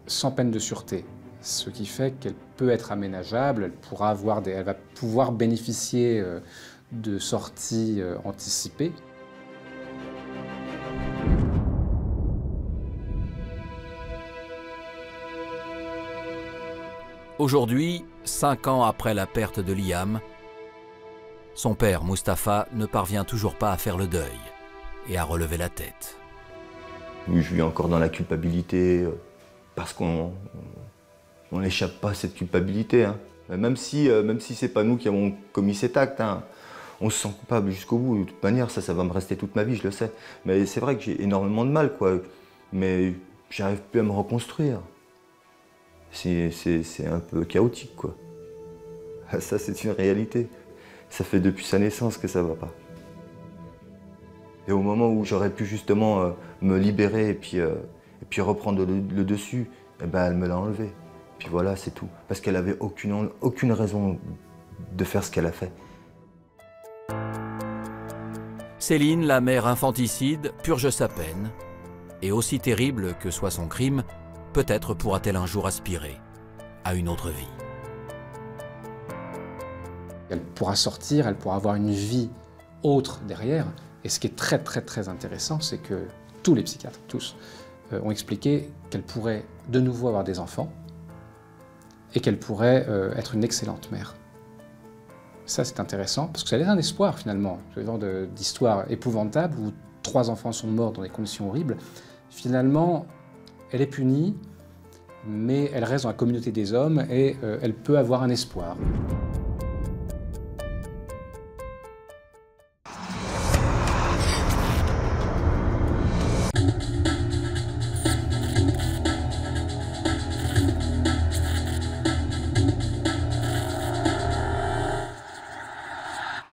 sans peine de sûreté. Ce qui fait qu'elle peut être aménageable, elle va pouvoir bénéficier de sorties anticipées. Aujourd'hui, 5 ans après la perte de Liam, son père, Mustapha, ne parvient toujours pas à faire le deuil et à relever la tête. Oui, je vis encore dans la culpabilité parce qu'on n'échappe pas à cette culpabilité. Hein. Même si c'est pas nous qui avons commis cet acte, hein. On se sent coupable jusqu'au bout. De toute manière, ça va me rester toute ma vie, je le sais. Mais c'est vrai que j'ai énormément de mal, quoi. Mais j'arrive plus à me reconstruire. C'est un peu chaotique, quoi. Ça, c'est une réalité. Ça fait depuis sa naissance que ça va pas. Et au moment où j'aurais pu justement me libérer et puis reprendre le dessus, eh ben, elle me l'a enlevé. Puis voilà, c'est tout. Parce qu'elle avait aucune raison de faire ce qu'elle a fait. Céline, la mère infanticide, purge sa peine. Et aussi terrible que soit son crime, peut-être pourra-t-elle un jour aspirer à une autre vie. Elle pourra sortir, elle pourra avoir une vie autre derrière. Et ce qui est très très très intéressant, c'est que tous les psychiatres, tous, ont expliqué qu'elle pourrait de nouveau avoir des enfants et qu'elle pourrait être une excellente mère. Ça, c'est intéressant, parce que ça laisse un espoir, finalement. Ce genre d'histoire épouvantable où 3 enfants sont morts dans des conditions horribles. Finalement, elle est punie, mais elle reste dans la communauté des hommes et elle peut avoir un espoir.